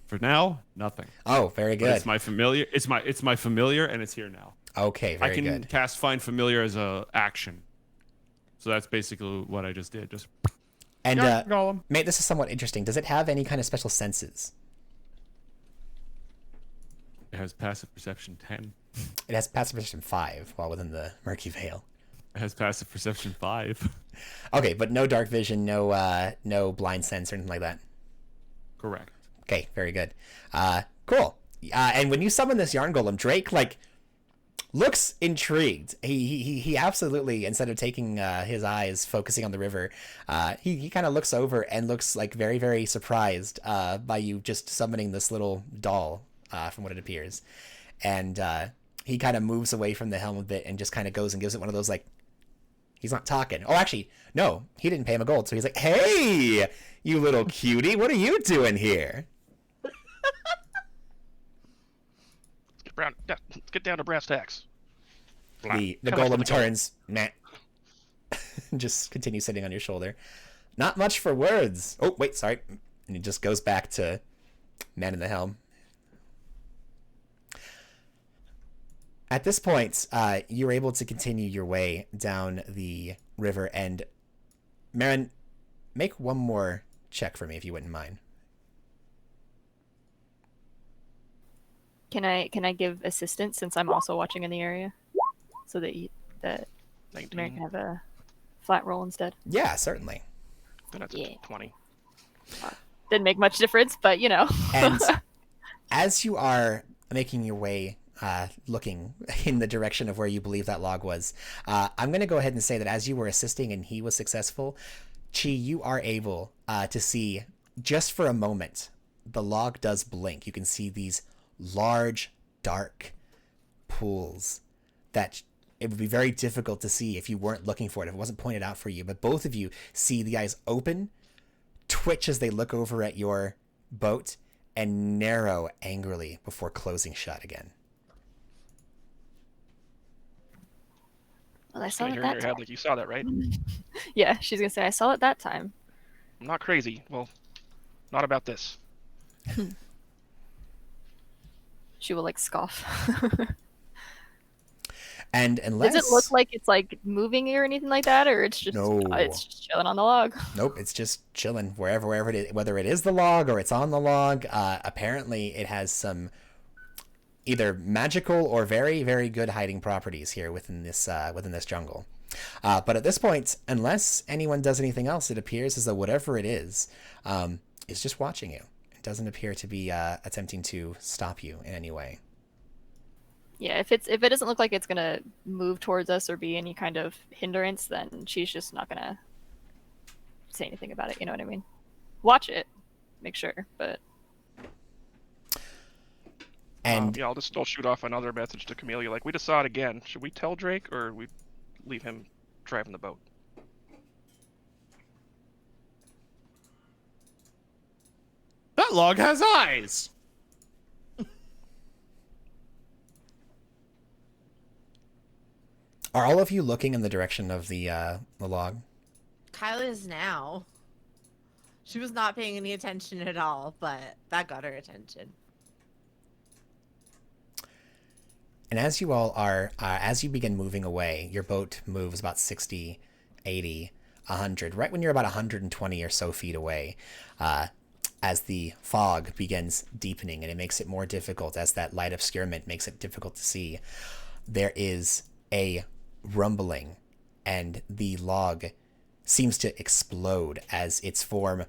For now, nothing. Oh, very But good. it's my familiar. It's my familiar, and it's here now. Okay, I very can good. cast Find Familiar as a action. So that's basically what I just did. Just And golem. mate, this is somewhat interesting. Does it have any kind of special senses? It has passive perception 10. It has passive perception 5 while within the murky veil. It has passive perception 5. Okay, but no dark vision, no blind sense or anything like that. Correct. Okay, very good. Cool. And when you summon this yarn golem, Drake like looks intrigued. He absolutely, instead of taking his eyes focusing on the river, he kind of looks over and looks like very, very surprised by you just summoning this little doll from what it appears. And he kind of moves away from the helm a bit and just kind of goes and gives it one of those like, he's not talking. Oh, actually, no, he didn't pay him a gold. So he's like, "Hey, you little cutie, what are you doing here?" Let's get down to brass tacks. The How much golem does it go? turns, meh, just continues sitting on your shoulder. Not much for words. Oh, wait, sorry. And he just goes back to man in the helm. At this point, you're able to continue your way down the river, and Marin, make one more check for me if you wouldn't mind. Can I give assistance since I'm also watching in the area, so that Mary 19. can have a flat roll instead. Yeah, certainly. Then that's Yeah. 20. Didn't make much difference, but you know. And as you are making your way, looking in the direction of where you believe that log was, I'm going to go ahead and say that as you were assisting and he was successful, Chi, you are able to see, just for a moment, the log does blink. You can see these large, dark pools that it would be very difficult to see if you weren't looking for it, if it wasn't pointed out for you. But both of you see the eyes open, twitch as they look over at your boat, and narrow angrily before closing shut again. Well, I saw Gonna it hear in that your time. head like you saw that, right? Yeah, she's gonna say I saw it that time. I'm not crazy. Well, not about this. She will like scoff. And unless... Does it look like it's like moving or anything like that, or it's just No. it's just chilling on the log? Nope, it's just chilling wherever it is, whether it is the log or it's on the log. Apparently, it has some either magical or very, very good hiding properties here within this jungle. But at this point, unless anyone does anything else, it appears as though whatever it is just watching you. It doesn't appear to be attempting to stop you in any way. Yeah, if it doesn't look like it's gonna move towards us or be any kind of hindrance, then she's just not gonna say anything about it. You know what I mean? Watch it, make sure, but. And yeah, I'll just still shoot off another message to Camellia. Like, we just saw it again. Should we tell Drake, or we leave him driving the boat? That log has eyes. are all of you looking in the direction of the log? Kyla is now. She was not paying any attention at all, but that got her attention. And as you all are, as you begin moving away, your boat moves about 60, 80, 100, right when you're about 120 or so feet away, as the fog begins deepening and it makes it more difficult, as that light obscurement makes it difficult to see, there is a rumbling and the log seems to explode as its form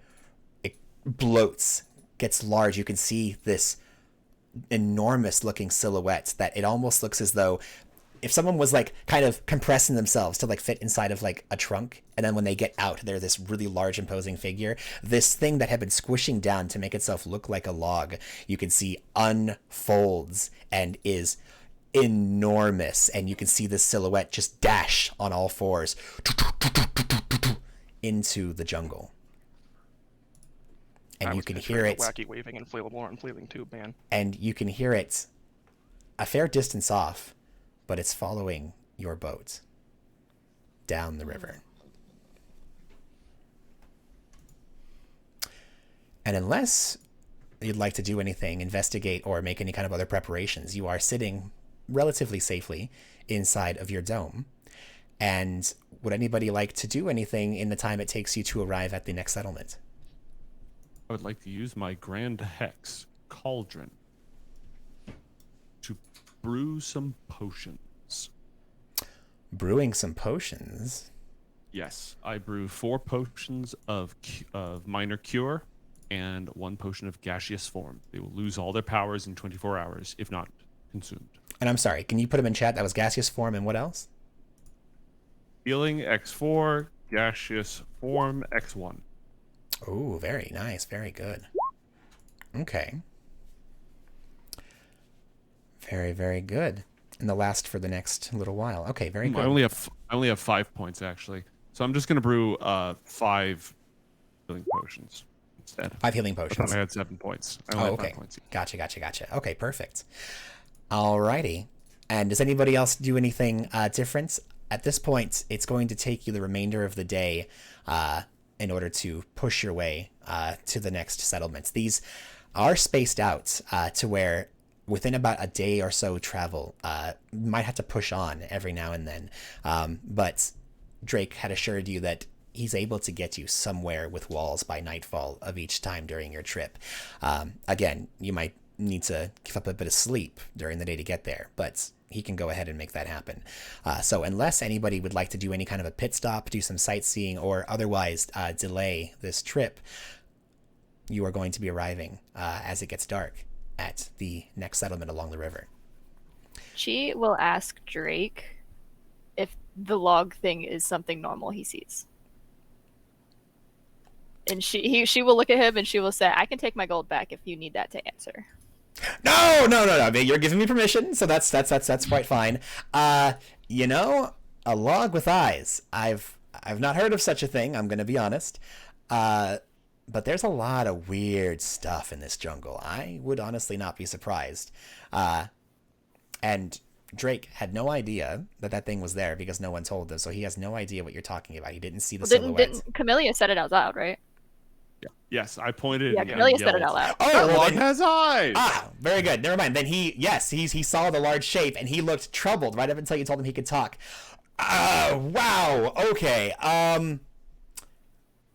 it bloats, gets large. You can see this enormous looking silhouette that it almost looks as though if someone was like kind of compressing themselves to like fit inside of like a trunk, and then when they get out they're this really large imposing figure. This thing that had been squishing down to make itself look like a log, you can see unfolds and is enormous, and you can see this silhouette just dash on all fours into the jungle. And you can hear it. Wacky waving inflatable arm flailing tube, man. And you can hear it a fair distance off, but it's following your boat down the river. And unless you'd like to do anything, investigate, or make any kind of other preparations, you are sitting relatively safely inside of your dome. And would anybody like to do anything in the time it takes you to arrive at the next settlement? I would like to use my Grand Hex Cauldron to brew some potions. Brewing some potions? Yes, I brew 4 potions of minor cure and 1 potion of gaseous form. They will lose all their powers in 24 hours, if not consumed. And I'm sorry, can you put them in chat? That was gaseous form and what else? Healing X4, gaseous form X1. Oh, very nice. Very good. Okay. Very, very good. And they'll last for the next little while. Okay, very good. I only have 5 points actually, so I'm just gonna brew 5 healing potions instead. 5 healing I potions. thought I had 7 points. I only have okay. 5 points. Gotcha. Okay, perfect. Alrighty. And does anybody else do anything different? At this point, it's going to take you the remainder of the day in order to push your way to the next settlements. These are spaced out to where within about a day or so travel, you might have to push on every now and then. But Drake had assured you that he's able to get you somewhere with walls by nightfall of each time during your trip. Again, you might need to give up a bit of sleep during the day to get there, but he can go ahead and make that happen. So unless anybody would like to do any kind of a pit stop, do some sightseeing, or otherwise delay this trip, you are going to be arriving as it gets dark at the next settlement along the river. She will ask Drake if the log thing is something normal he sees. And she will look at him and she will say, I can take my gold back if you need that to answer. No. I mean, you're giving me permission, so that's quite fine. You know, a log with eyes. I've not heard of such a thing, I'm gonna be honest. But there's a lot of weird stuff in this jungle. I would honestly not be surprised. And Drake had no idea that thing was there because no one told him, so he has no idea what you're talking about. He didn't see the silhouette. Didn't Camellia said it out loud, right? Yes, I pointed. Yeah, Camellia said it out loud. Oh, the log has eyes. Very good. Never mind. Then he saw the large shape and he looked troubled right up until you told him he could talk. Wow. Okay.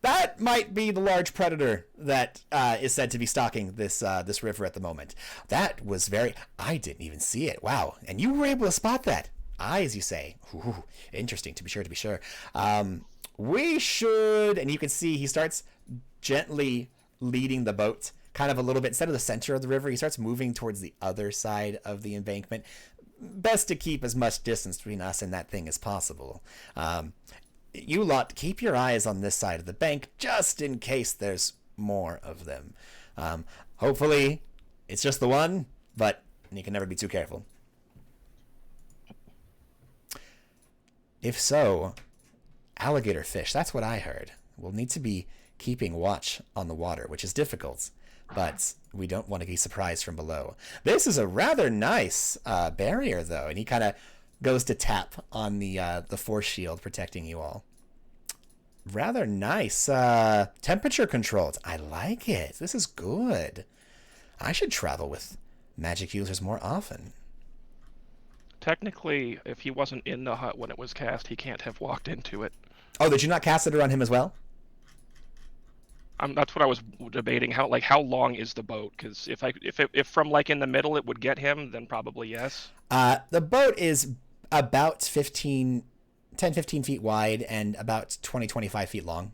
That might be the large predator that is said to be stalking this river at the moment. That was I didn't even see it. Wow. And you were able to spot that. Eyes, you say. Ooh, interesting, to be sure. We should, and you can see he starts gently leading the boat kind of a little bit. Instead of the center of the river, he starts moving towards the other side of the embankment. Best to keep as much distance between us and that thing as possible. You lot, keep your eyes on this side of the bank just in case there's more of them. Hopefully it's just the one, but you can never be too careful. If so, alligator fish, that's what I heard. We'll need to be keeping watch on the water, which is difficult, but we don't want to be surprised from below. This is a rather nice barrier, though, and he kind of goes to tap on the force shield protecting you all. Rather nice. Temperature controlled. I like it. This is good. I should travel with magic users more often. Technically, if he wasn't in the hut when it was cast, he can't have walked into it. Oh, did you not cast it around him as well? That's what I was debating. How long is the boat? Because if from in the middle it would get him, then probably yes. The boat is about 10, 15 feet wide and about 20, 25 feet long.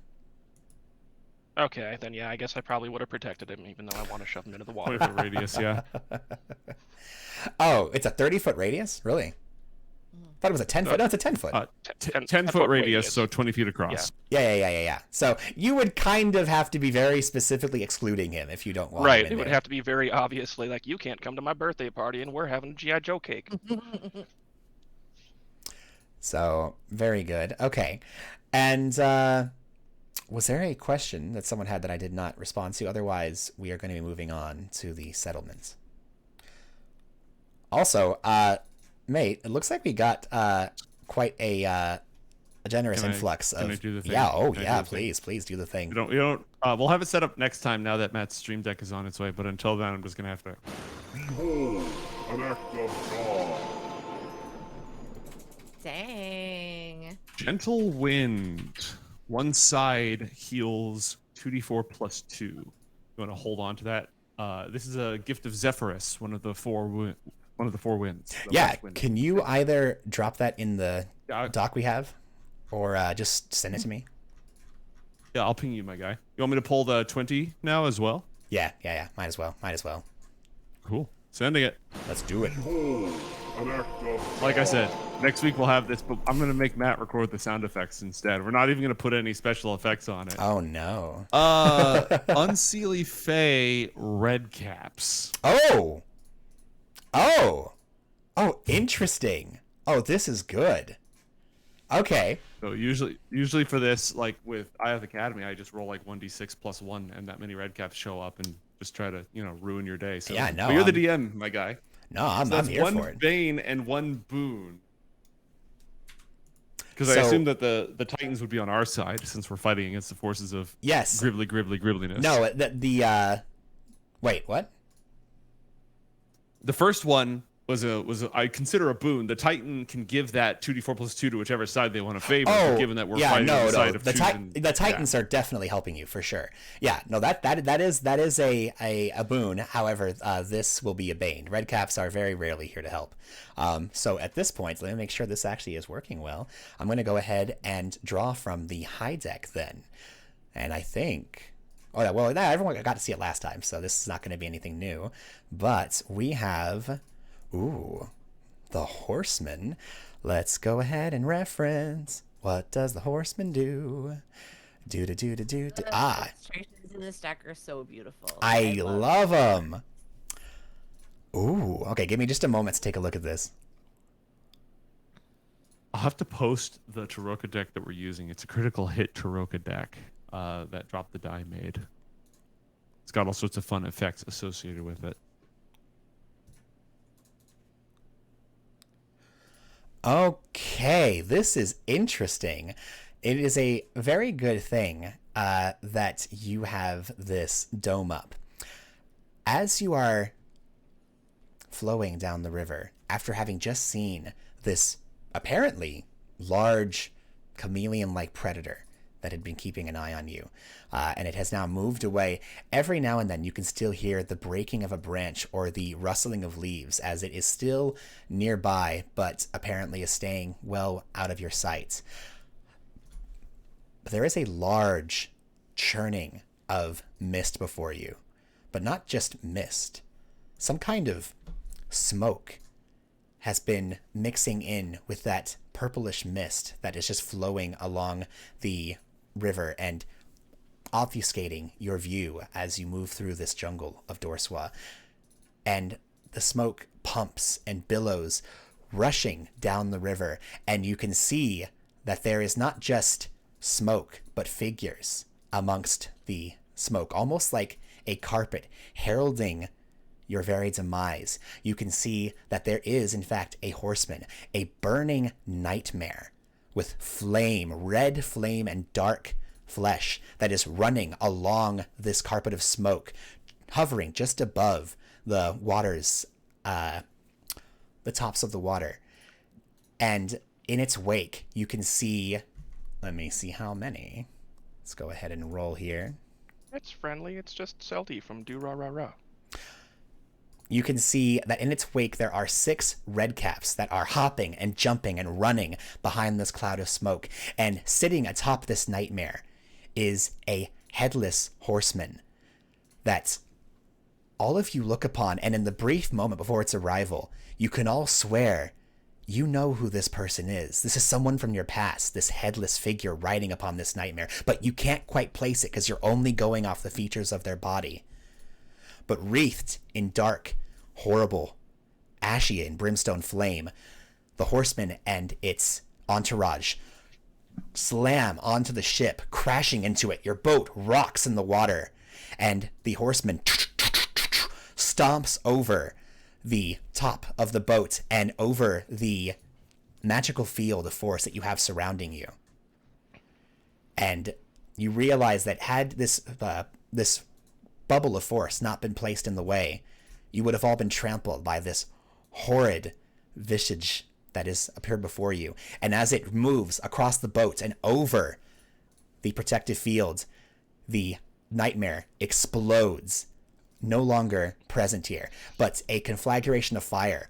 Okay, then yeah, I guess I probably would have protected him, even though I want to shove him into the water. 20-foot radius, yeah. Oh, it's a 30-foot radius? Really? I thought it was a 10-foot. No, it's a 10-foot. 10-foot radius, so 20 feet across. Yeah. So you would kind of have to be very specifically excluding him if you don't want him in it would there. have to be very obviously like, you can't come to my birthday party and we're having a G.I. Joe cake. So, very good. Okay. And was there a question that someone had that I did not respond to? Otherwise, we are going to be moving on to the settlements. Also, mate, it looks like we got quite a generous influx of. Can I do the thing? Yeah. Please do the thing. You don't. We'll have it set up next time now that Matt's stream deck is on its way. But until then, I'm just gonna have to. Behold, an act of God. Dang. Gentle wind. One side heals 2d4 plus 2. You want to hold on to that? This is a gift of Zephyrus, one of the four winds. Yeah, can you either drop that in the doc we have, or just send it to me? Yeah, I'll ping you, my guy. You want me to pull the 20 now as well? Yeah. Might as well. Cool. Sending it. Let's do it. Behold, an act of Like I said, next week we'll have this, but I'm gonna make Matt record the sound effects instead. We're not even gonna put any special effects on it. Oh no. Unseelie Fae Redcaps. Oh, interesting. Oh, this is good. Okay. So usually for this, like with Eye of the Academy, I just roll like 1d6 plus 1, and that many redcaps show up and just try to, ruin your day. So yeah, no. But you're the DM, my guy. No, I'm here one for it. bane and one boon. Because I assume that the Titans would be on our side since we're fighting against the forces of gribbliness. No, wait, what? The first one I consider a boon. The Titan can give that 2d4+2 to whichever side they want to favor. But given that we're fighting on the side of the Titans are definitely helping you for sure. Yeah, no, that is a boon. However, this will be a bane. Redcaps are very rarely here to help. So at this point, let me make sure this actually is working well. I'm going to go ahead and draw from the high deck then, and I think. Oh yeah, well, everyone got to see it last time, so this is not going to be anything new. But we have. Ooh, the horseman. Let's go ahead and reference. What does the horseman do? Do. The Ah, illustrations in this deck are so beautiful. I love them. Ooh, okay. Give me just a moment to take a look at this. I'll have to post the Taroka deck that we're using. It's a critical hit Taroka deck that Drop the Die made. It's got all sorts of fun effects associated with it. Okay, this is interesting. It is a very good thing that you have this dome up. As you are flowing down the river, after having just seen this apparently large chameleon-like predator that had been keeping an eye on you, and it has now moved away. Every now and then you can still hear the breaking of a branch or the rustling of leaves as it is still nearby, but apparently is staying well out of your sight. There is a large churning of mist before you, but not just mist. Some kind of smoke has been mixing in with that purplish mist that is just flowing along the river and obfuscating your view as you move through this jungle of Dorswa. And the smoke pumps and billows rushing down the river, and you can see that there is not just smoke, but figures amongst the smoke, almost like a carpet heralding your very demise. You can see that there is, in fact, a horseman, a burning nightmare with flame, red flame and dark flesh that is running along this carpet of smoke, hovering just above the water's, the tops of the water. And in its wake, you can see, let me see how many. Let's go ahead and roll here. It's friendly. It's just Celty from Do Ra Ra Ra. You can see that in its wake there are 6 redcaps that are hopping and jumping and running behind this cloud of smoke. And sitting atop this nightmare is a headless horseman that all of you look upon, and in the brief moment before its arrival, you can all swear you know who this person is. This is someone from your past, this headless figure riding upon this nightmare, but you can't quite place it because you're only going off the features of their body. But wreathed in dark, horrible, ashy and brimstone flame, the horseman and its entourage slam onto the ship, crashing into it. Your boat rocks in the water, and the horseman stomps over the top of the boat and over the magical field of force that you have surrounding you. And you realize that had this bubble of force not been placed in the way, you would have all been trampled by this horrid visage that has appeared before you. And as it moves across the boat and over the protective field, the nightmare explodes, no longer present here, but a conflagration of fire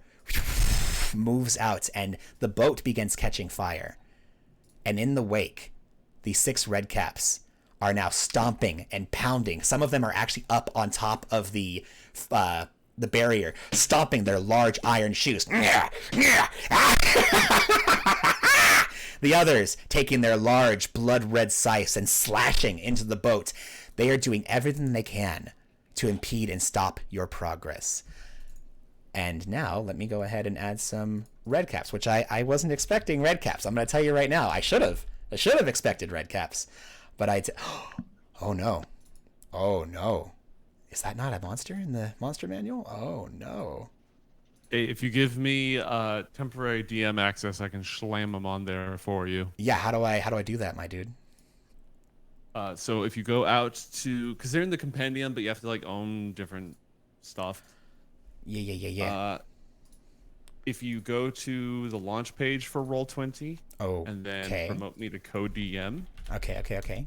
moves out and the boat begins catching fire. And in the wake, the 6 redcaps are now stomping and pounding. Some of them are actually up on top of the barrier, stomping their large iron shoes. The others taking their large blood-red scythes and slashing into the boat. They are doing everything they can to impede and stop your progress. And now, let me go ahead and add some redcaps, which I wasn't expecting redcaps. I'm going to tell you right now, I should have expected redcaps. But oh no. Oh no. Is that not a monster in the monster manual? Oh no. Hey, if you give me temporary DM access, I can slam them on there for you. Yeah, how do I do that, my dude? So if you go out to, because they're in the compendium, but you have to like own different stuff. Yeah. if you go to the launch page for Roll20 and then Okay. promote me to co-DM, Okay.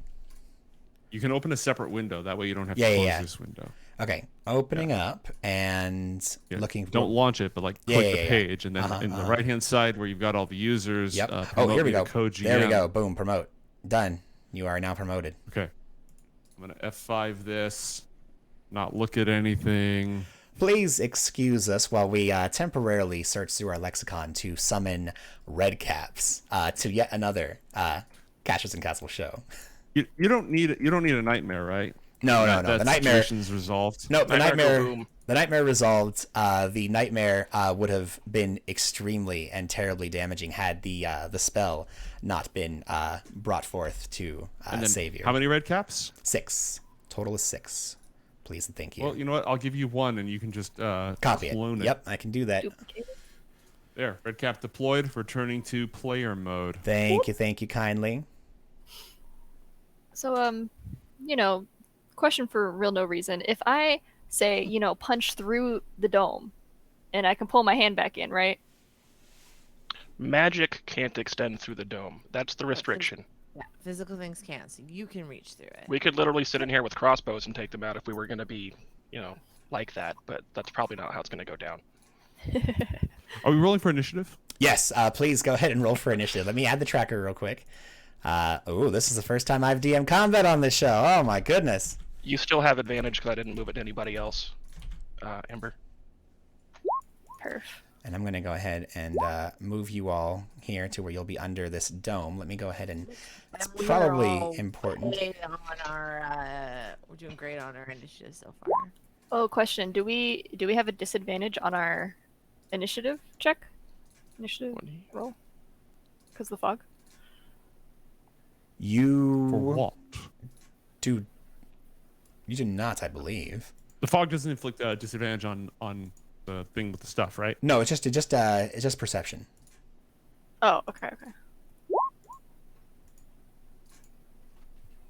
you can open a separate window. That way you don't have to Yeah, close yeah. this window. Okay, opening up and Yeah. looking. Don't launch it, but like click the yeah. page, and then in the right-hand side where you've got all the users. Yep. Promote Here we me to go. co-GM. There we go. Boom. Promote. Done. You are now promoted. Okay. I'm gonna F5 this. Not look at anything. Please excuse us while we temporarily search through our lexicon to summon Redcaps to yet another Castles and Castle show. You don't need a nightmare, right? No. That The nightmare situation's resolved. No, the Nightmare nightmare. boom. The nightmare resolved. The nightmare would have been extremely and terribly damaging had the spell not been brought forth to And then save you. how many red caps? 6. Total is 6. Please and thank you. Well, you know what? I'll give you one, and you can just Copy clone it. Yep, I can do that. Duplicate. There, red cap deployed. Returning to player mode. Thank you kindly. So, question for real no reason. If I say, punch through the dome, and I can pull my hand back in, right? Magic can't extend through the dome. That's the restriction. Yeah, physical things can't, so you can reach through it. We could literally sit in here with crossbows and take them out if we were going to be, like that. But that's probably not how it's going to go down. Are we rolling for initiative? Yes, please go ahead and roll for initiative. Let me add the tracker real quick. This is the first time I've DM combat on this show. Oh my goodness. You still have advantage because I didn't move it to anybody else, Ember. Perf. And I'm going to go ahead and move you all here to where you'll be under this dome. Let me go ahead and it's And we are probably all important. way on we're doing great on our initiative so far. Oh, question. Do we have a disadvantage on our initiative check? Initiative roll? Because the fog? For You what? do not, I believe. The fog doesn't inflict a disadvantage on the thing with the stuff, right? No, it's just perception. Oh, okay.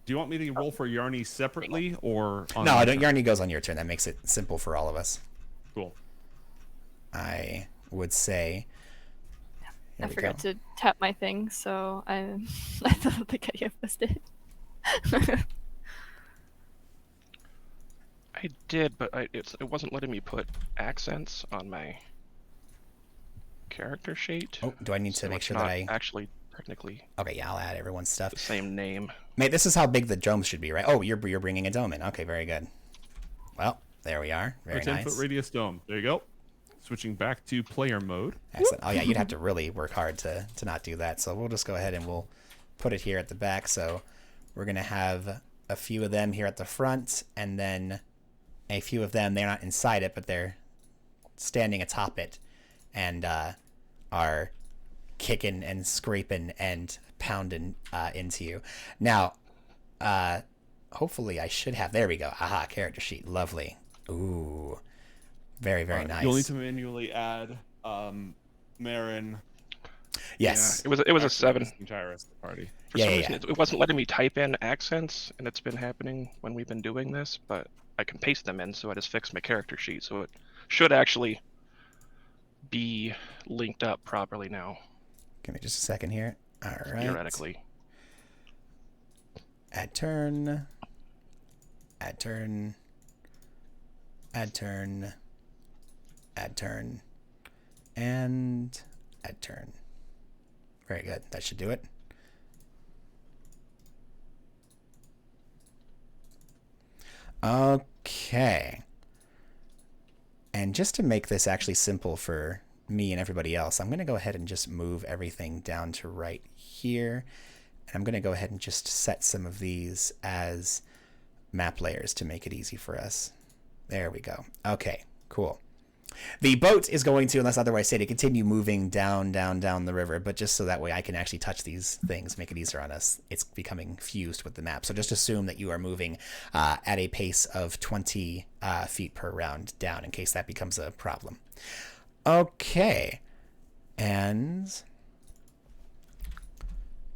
Do you want me to roll for Yarny separately or on No, my I don't. turn? Yarny goes on your turn. That makes it simple for all of us. Cool. I would say. Here I we forgot go. to tap my thing, so I don't think I missed it. I did, but it wasn't letting me put accents on my character sheet. Oh, do I need to So make it's sure that not I? actually technically Okay, yeah, I'll add everyone's stuff. the same name. Mate, this is how big the dome should be, right? Oh, you're bringing a dome in. Okay, very good. Well, there we are. Very A 10-foot nice. radius dome. There you go. Switching back to player mode. Excellent. Oh yeah, you'd have to really work hard to not do that. So we'll just go ahead and we'll put it here at the back. So we're gonna have a few of them here at the front, and then a few of them. They're not inside it, but they're standing atop it, and are kicking and scraping and pounding into you. Now, hopefully I should have. There we go. Aha, character sheet. Lovely. Ooh. Very nice. You'll need to manually add Marin. Yes. Yeah, it was a 7. The entire rest of the party. For Yeah, some yeah, reason, it wasn't letting me type in accents, and it's been happening when we've been doing this, but I can paste them in, so I just fixed my character sheet, so it should actually be linked up properly now, Give me just a second here. All right. theoretically. Add turn. Add turn. Add turn. Add turn. And add turn. Very good. That should do it. Okay. And just to make this actually simple for me and everybody else, I'm going to go ahead and just move everything down to right here. And I'm going to go ahead and just set some of these as map layers to make it easy for us. There we go. Okay, cool. The boat is going to, unless otherwise stated, continue moving down the river, but just so that way I can actually touch these things, make it easier on us. It's becoming fused with the map. So just assume that you are moving at a pace of 20 feet per round down in case that becomes a problem. Okay. And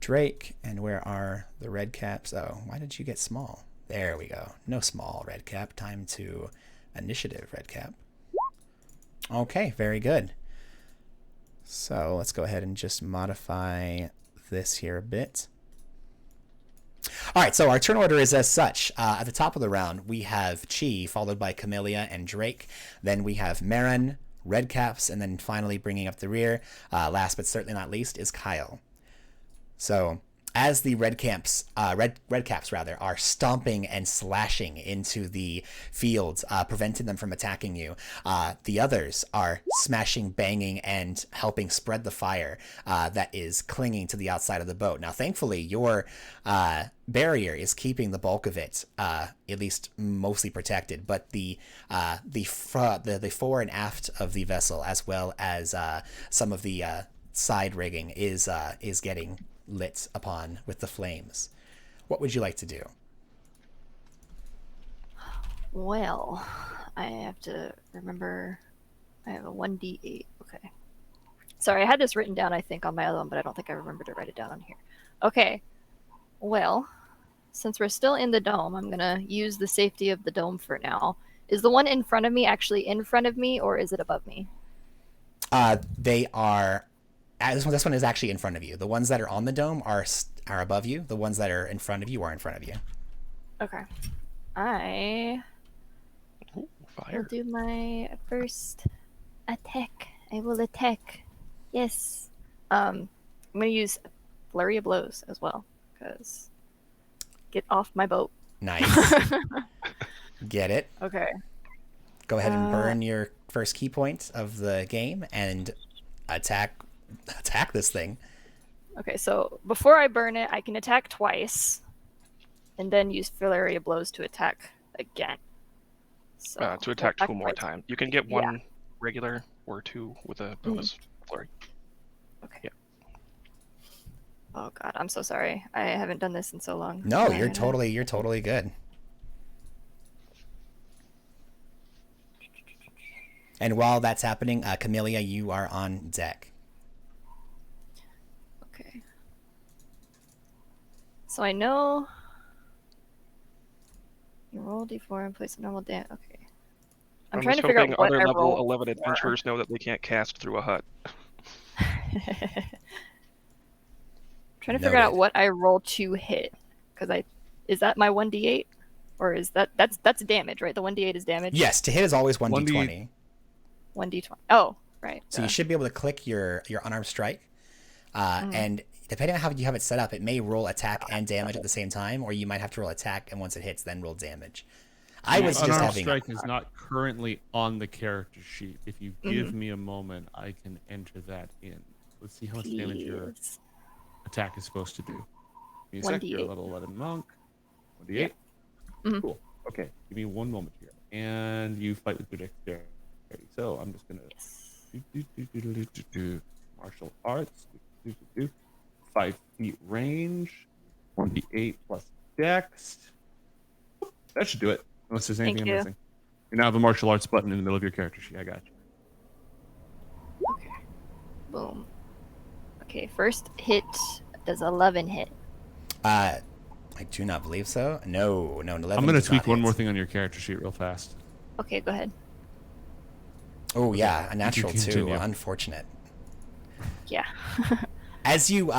Drake, and where are the red caps? Oh, why did you get small? There we go. No small red cap. Time to initiative red cap. Okay, very good. So let's go ahead and just modify this here a bit. All right, so our turn order is as such. At the top of the round, we have Chi, followed by Camellia and Drake. Then we have Marin, Redcaps, and then finally bringing up the rear, last but certainly not least, is Kyle. So as the Redcaps are stomping and slashing into the fields, preventing them from attacking you, the others are smashing, banging, and helping spread the fire that is clinging to the outside of the boat. Now, thankfully, your barrier is keeping the bulk of it, at least mostly protected, but the fore and aft of the vessel, as well as some of the side rigging, is getting lit upon with the flames. What would you like to do? Well, I have to remember I have a 1d8. Okay. Sorry, I had this written down, I think, on my other one, but I don't think I remembered to write it down on here. Okay. Well, since we're still in the dome, I'm going to use the safety of the dome for now. Is the one in front of me actually in front of me, or is it above me? They are... This one is actually in front of you. The ones that are on the dome are above you. The ones that are in front of you are in front of you. Okay. I will Fire. do my first attack. I will attack. Yes. I'm going to use Flurry of Blows as well, because get off my boat. Nice. Get it. Okay. Go ahead and burn your first key point of the game and attack this thing. Okay, so before I burn it, I can attack twice, and then use Flurry of Blows to attack again. So To attack two more twice. times. You can get one regular or two with a bonus flurry. Okay. Yeah. Oh god, I'm so sorry. I haven't done this in so long. No, you're totally good. And while that's happening, Camellia, you are on deck. Okay. So I know you roll d4 and place a normal damage. Okay. I'm trying to figure out what other I level roll 11 adventurers know that they can't cast through a hut. Trying to figure out Noted. what I roll to hit, because is that my 1d8, or is that's damage, right? The 1d8 is damage. Yes, to hit is always 1d20. 1d20. Oh, right. So you should be able to click your unarmed strike, and depending on how you have it set up, it may roll attack and damage at the same time, or you might have to roll attack and once it hits, then roll damage. I was just Unarmed having. strike is not currently on the character sheet. If you give me a moment, I can enter that in. Let's see how much damage your Please. attack is supposed to do. Give me a sec. You're a 1d8. level 11 monk. 1d8. Yeah. Mhm. Cool. Okay. Give me one moment here. And you fight with your dexterity. So I'm just going to martial arts. 5 feet range. 1d8 plus dex. That should do it. Unless there's anything Thank I'm you. missing. You now have a martial arts button in the middle of your character sheet. I got you. Okay. Boom. Okay, first hit. Does 11 hit? I do not believe so. No, 11 I'm going to does not tweak one hit. more thing on your character sheet real fast. Okay, go ahead. Oh yeah, a natural too. continue. Unfortunate. Yeah. As you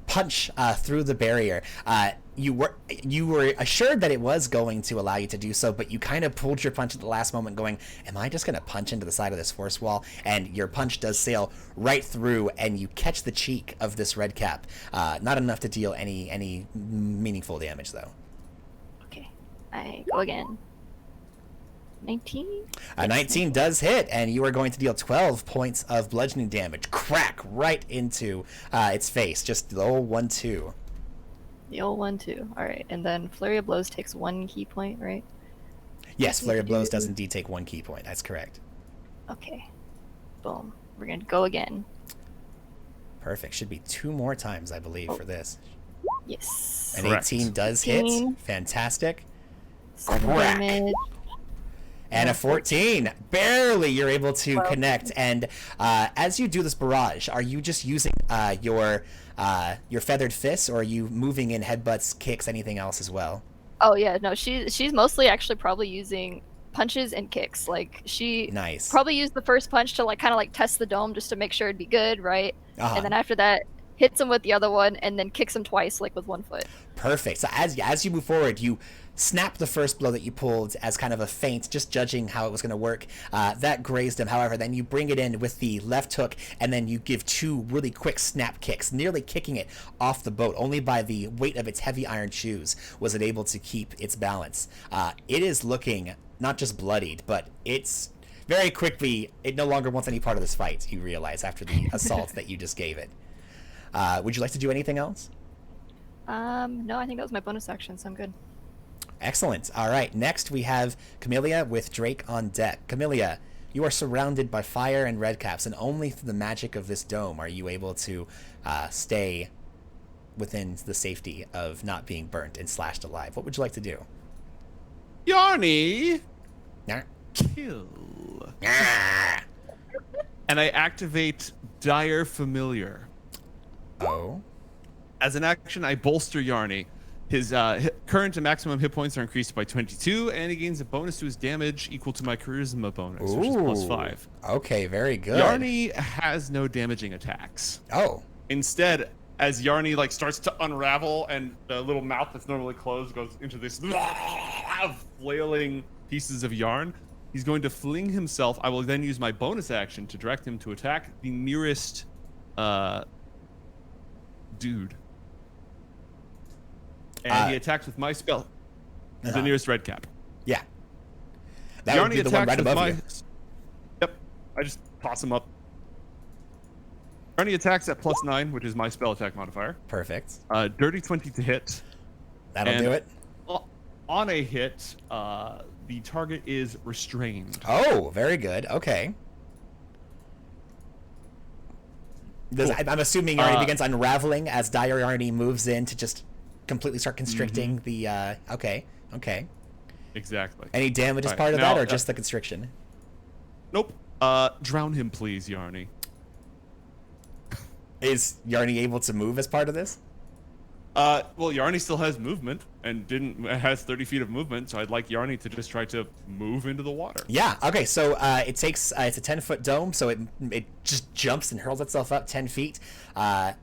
punch through the barrier, you were assured that it was going to allow you to do so, but you kind of pulled your punch at the last moment, going, "Am I just going to punch into the side of this force wall?" And your punch does sail right through, and you catch the cheek of this redcap. Not enough to deal any meaningful damage, though. Okay. I go again. 19? 19 does hit, and you are going to deal 12 points of bludgeoning damage. Crack right into its face. Just the old 1-2. The old 1-2. Alright, and then Flurry of Blows takes 1 key point, right? Yes, Flurry of Blows does indeed take 1 key point. That's correct. Okay. Boom. We're gonna go again. Perfect. Should be 2 more times, I believe, for this. Yes. An Correct. 18 does hit. 18. Fantastic. 7 Crack. damage. And a 14. Barely you're able to connect. And as you do this barrage, are you just using your feathered fists, or are you moving in headbutts, kicks, anything else as well? Oh yeah, no, she's mostly actually probably using punches and kicks. Like she Nice. probably used the first punch to like kind of like test the dome just to make sure it'd be good, right? Uh-huh. And then after that, hits him with the other one, and then kicks him twice, like with one foot. Perfect. So as you move forward, you snap the first blow that you pulled as kind of a feint, just judging how it was going to work. That grazed him. However, then you bring it in with the left hook, and then you give 2 really quick snap kicks, nearly kicking it off the boat. Only by the weight of its heavy iron shoes was it able to keep its balance. It is looking not just bloodied, but it's very quickly, it no longer wants any part of this fight, you realize, after the assault that you just gave it. Would you like to do anything else? No, I think that was my bonus action, so I'm good. Excellent. All right. Next, we have Camellia with Drake on deck. Camellia, you are surrounded by fire and redcaps, and only through the magic of this dome are you able to stay within the safety of not being burnt and slashed alive. What would you like to do? Yarny, Nah. kill. Ah. And I activate Dire Familiar. Oh. As an action, I bolster Yarny. His current and maximum hit points are increased by 22, and he gains a bonus to his damage equal to my charisma bonus, which is plus 5. Okay, very good. Yarny has no damaging attacks. Oh. Instead, as Yarny like starts to unravel and the little mouth that's normally closed goes into this flailing pieces of yarn, he's going to fling himself. I will then use my bonus action to direct him to attack the nearest dude. And he attacks with my spell. The nearest red cap. Yeah. That would be the one right above you. Yep. I just toss him up. Yarny attacks at +9, which is my spell attack modifier. Perfect. Dirty 20 to hit. That'll do it. On a hit, the target is restrained. Oh, very good. Okay. Cool. I'm assuming Yarny begins unraveling as Dire Yarny moves in to just completely start constricting the okay. Exactly. Any damage as All right, part of now, that, or just the constriction? Nope. Drown him, please, Yarny. Is Yarny able to move as part of this? Well, Yarny still has movement and has 30 feet of movement, so I'd like Yarny to just try to move into the water. Yeah. Okay. So it takes it's a 10-foot dome, so it just jumps and hurls itself up 10 feet. Are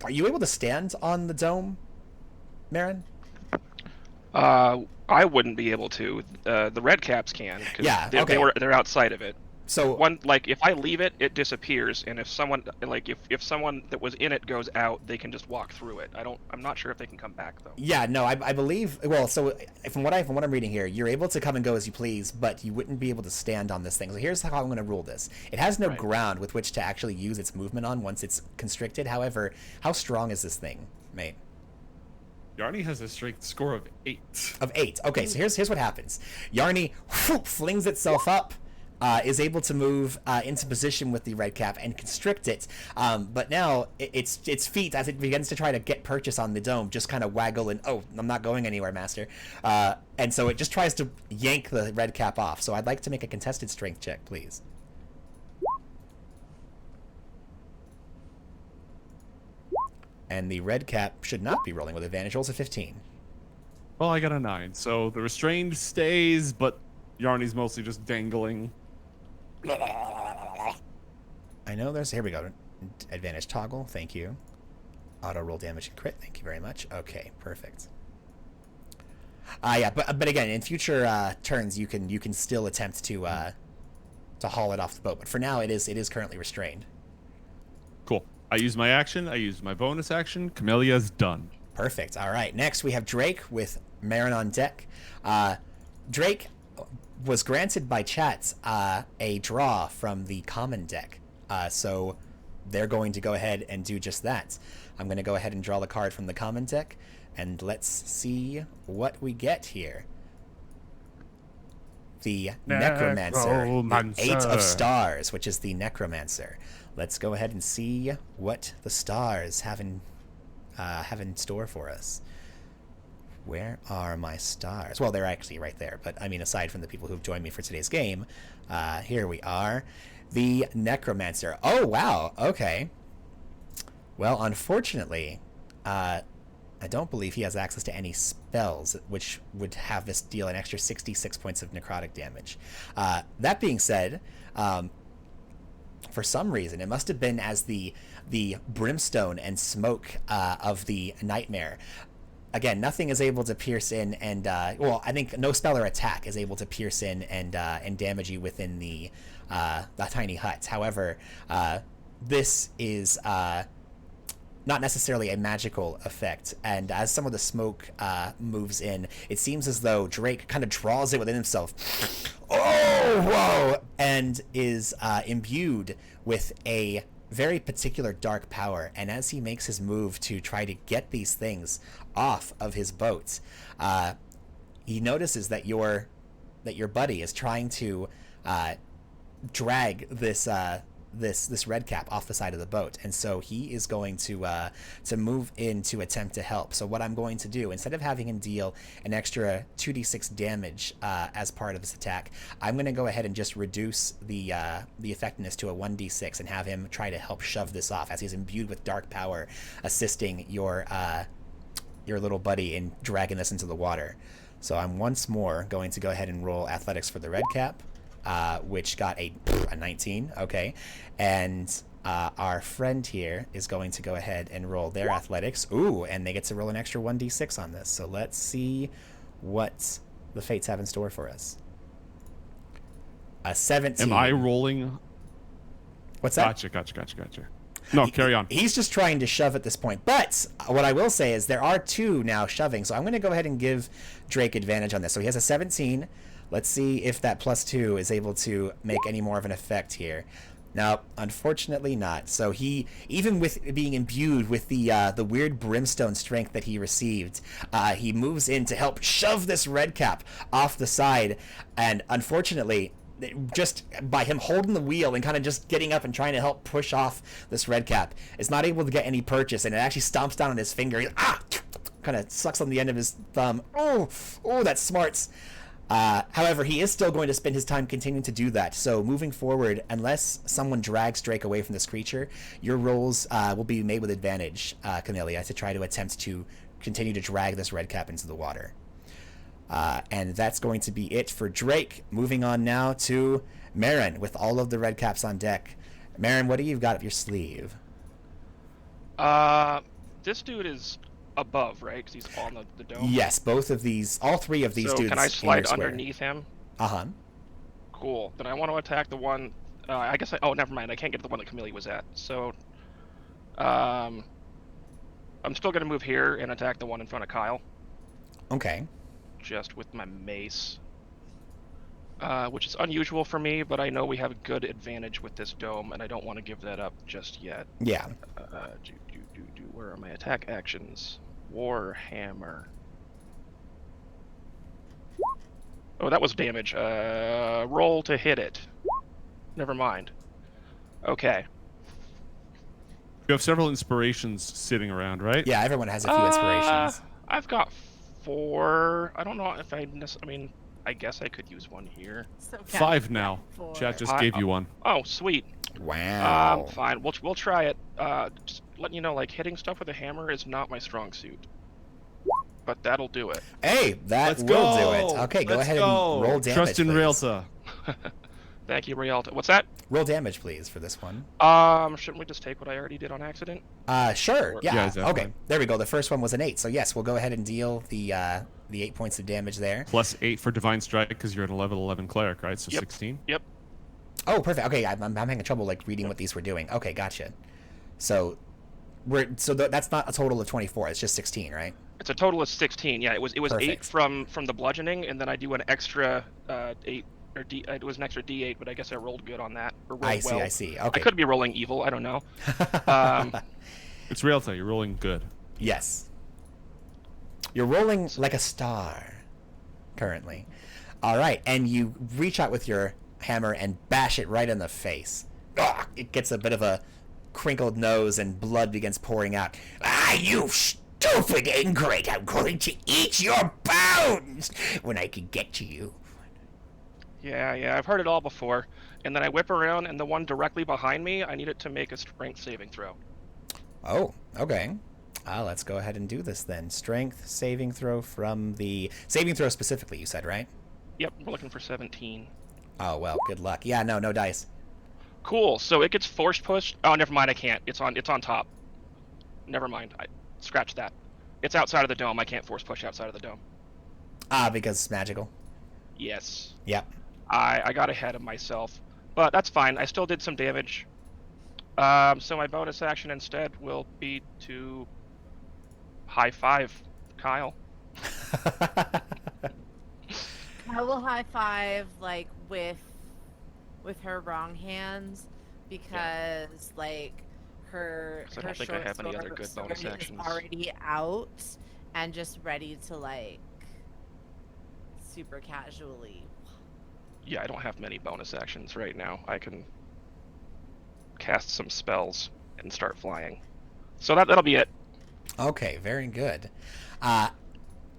you able to stand on the dome, Marin? I wouldn't be able to. The Redcaps can. 'Cause Yeah, They're, okay. they're outside of it. So One like if I leave it, it disappears, and if someone like if someone that was in it goes out, they can just walk through it. I'm not sure if they can come back though. yeah, no, I believe. Well, so from what I'm reading here, you're able to come and go as you please, but you wouldn't be able to stand on this thing. So here's how I'm going to rule this. It has no Right. ground with which to actually use its movement on once it's constricted. However, how strong is this thing, mate? Yarny has a strength score of 8. Of 8. Okay, so here's what happens. Yarny flings itself up, is able to move into position with the red cap and constrict it. But now its feet, as it begins to try to get purchase on the dome, just kind of waggle and, oh, I'm not going anywhere, master. And so it just tries to yank the red cap off. So I'd like to make a contested strength check, please. And the red cap should not be rolling with advantage. Rolls a 15. Well, I got a 9, so the restrained stays, but Yarny's mostly just dangling. I know there's... Here we go. Advantage toggle. Thank you. Auto roll damage and crit. Thank you very much. Okay, perfect. Yeah, but again, in future turns, you can still attempt to haul it off the boat. But for now, it is currently restrained. Cool. I use my action. I use my bonus action. Camellia's done. Perfect. All right. Next, we have Drake with Marin on deck. Drake was granted by chat a draw from the common deck. So they're going to go ahead and do just that. I'm going to go ahead and draw the card from the common deck, and let's see what we get here. The Necromancer. The 8 of Stars, which is the Necromancer. Let's go ahead and see what the stars have in store for us. Where are my stars? Well, they're actually right there, but I mean, aside from the people who've joined me for today's game, here we are. The Necromancer. Oh, wow. Okay. Well, unfortunately, I don't believe he has access to any spells, which would have this deal an extra 66 points of necrotic damage. That being said, for some reason, it must have been as the brimstone and smoke of the nightmare. Again, nothing is able to pierce in, and well, I think no spell or attack is able to pierce in and damage you within the tiny hut. However, this is not necessarily a magical effect, and as some of the smoke moves in, it seems as though Drake kind of draws it within himself. Oh, whoa! And is imbued with a very particular dark power, and as he makes his move to try to get these things off of his boat, he notices that your buddy is trying to drag this red cap off the side of the boat, and so he is going to move in to attempt to help. So what I'm going to do, instead of having him deal an extra 2d6 damage as part of this attack, I'm going to go ahead and just reduce the effectiveness to a 1d6 and have him try to help shove this off, as he's imbued with dark power, assisting your little buddy in dragging this into the water. So I'm once more going to go ahead and roll athletics for the red cap, which got a 19, okay. And our friend here is going to go ahead and roll their athletics. Ooh, and they get to roll an extra 1d6 on this. So let's see what the fates have in store for us. A 17. Am I rolling? What's that? Gotcha. No, carry on. He's just trying to shove at this point. But what I will say is there are two now shoving. So I'm going to go ahead and give Drake advantage on this. So he has a 17. Let's see if that +2 is able to make any more of an effect here. No, unfortunately not. So he, even with being imbued with the weird brimstone strength that he received, he moves in to help shove this red cap off the side. And unfortunately, just by him holding the wheel and kind of just getting up and trying to help push off this red cap, is not able to get any purchase, and it actually stomps down on his finger. Kind of sucks on the end of his thumb. Oh, that smarts. However, he is still going to spend his time continuing to do that. So moving forward, unless someone drags Drake away from this creature, your rolls will be made with advantage, Camellia, to try to attempt to continue to drag this red cap into the water. And that's going to be it for Drake. Moving on now to Marin with all of the red caps on deck. Marin, what do you got up your sleeve? This dude is above, right? Because he's on the dome. Yes, both of these, all three of these so dudes. Can I slide underneath him? Uh-huh. Cool. Then I want to attack the one. I guess oh, never mind. I can't get to the one that Camellia was at. So, I'm still gonna move here and attack the one in front of Kyle. Okay. Just with my mace, which is unusual for me, but I know we have a good advantage with this dome, and I don't want to give that up just yet. Yeah. Where are my attack actions? Warhammer. Oh, that was damage. Roll to hit it. Never mind. Okay. You have several inspirations sitting around, right? Yeah, everyone has a few inspirations. I've got 4. I don't know if I mean, I guess I could use one here. So 5 now. 4. Chat just gave you one. Oh, sweet. Wow. Fine. We'll try it. Just letting you know, like, hitting stuff with a hammer is not my strong suit. But that'll do it. Hey, that will do it. Okay, go ahead and roll damage. Trust in please. Realta. Thank you, Rialta. What's that? Roll damage, please, for this one. Shouldn't we just take what I already did on accident? Sure. Yeah. Yeah, exactly. Okay. There we go. The first one was an 8. So yes, we'll go ahead and deal the 8 points of damage there. Plus 8 for Divine Strike because you're at a level 11 cleric, right? So Yep. 16. Yep. Oh, perfect. Okay, I'm having trouble like reading what these were doing. Okay, gotcha. So that's not a total of 24. It's just 16, right? It's a total of 16. Yeah, it was 8 Perfect. from the bludgeoning, and then I do an extra 8 or it was an extra D8, but I guess I rolled good on that. Or rolled I see. well. I see. I Okay. could be rolling evil. I don't know. It's Realta. You're rolling good. Yes. You're rolling like a star currently. All right, and you reach out with your hammer and bash it right in the face. It gets a bit of a crinkled nose and blood begins pouring out. You stupid ingrate! I'm going to eat your bones when I can get to you. Yeah, I've heard it all before. And then I whip around, and the one directly behind me, I need it to make a strength saving throw. Oh, okay. Let's go ahead and do this then. Strength saving throw from the saving throw specifically. You said, right? Yep, we're looking for 17. Oh well, good luck. Yeah, no dice. Cool. So it gets force pushed. Oh, never mind. I can't. It's on top. Never mind. I scratch that. It's outside of the dome. I can't force push outside of the dome. Because it's magical. Yes. Yep. I got ahead of myself, but that's fine. I still did some damage. So my bonus action instead will be to high five Kyle. I will high five like with her wrong hands because like her I don't think I short have any other good bonus sword actions. is already out and just ready to like super casually. Yeah, I don't have many bonus actions right now. I can cast some spells and start flying. So that'll be it. Okay, very good.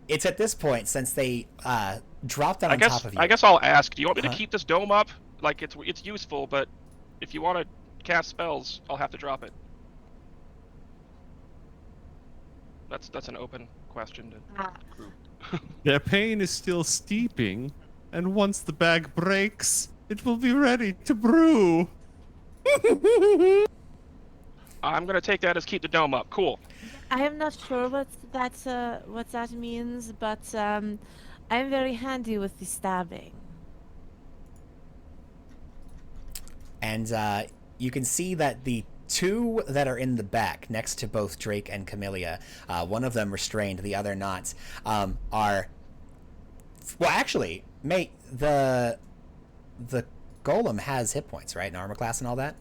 It's at this point, since they dropped that on top of you. I guess I'll ask. Do you want me to keep this dome up? Like it's useful, but if you want to cast spells, I'll have to drop it. That's an open question to group. Their pain is still steeping, and once the bag breaks, it will be ready to brew. I'm gonna take that as keep the dome up. Cool. I am not sure what that means, but I'm very handy with the stabbing. And you can see that the two that are in the back, next to both Drake and Camellia, one of them restrained, the other not, are... Well, actually, mate, the golem has hit points, right? And armor class and all that?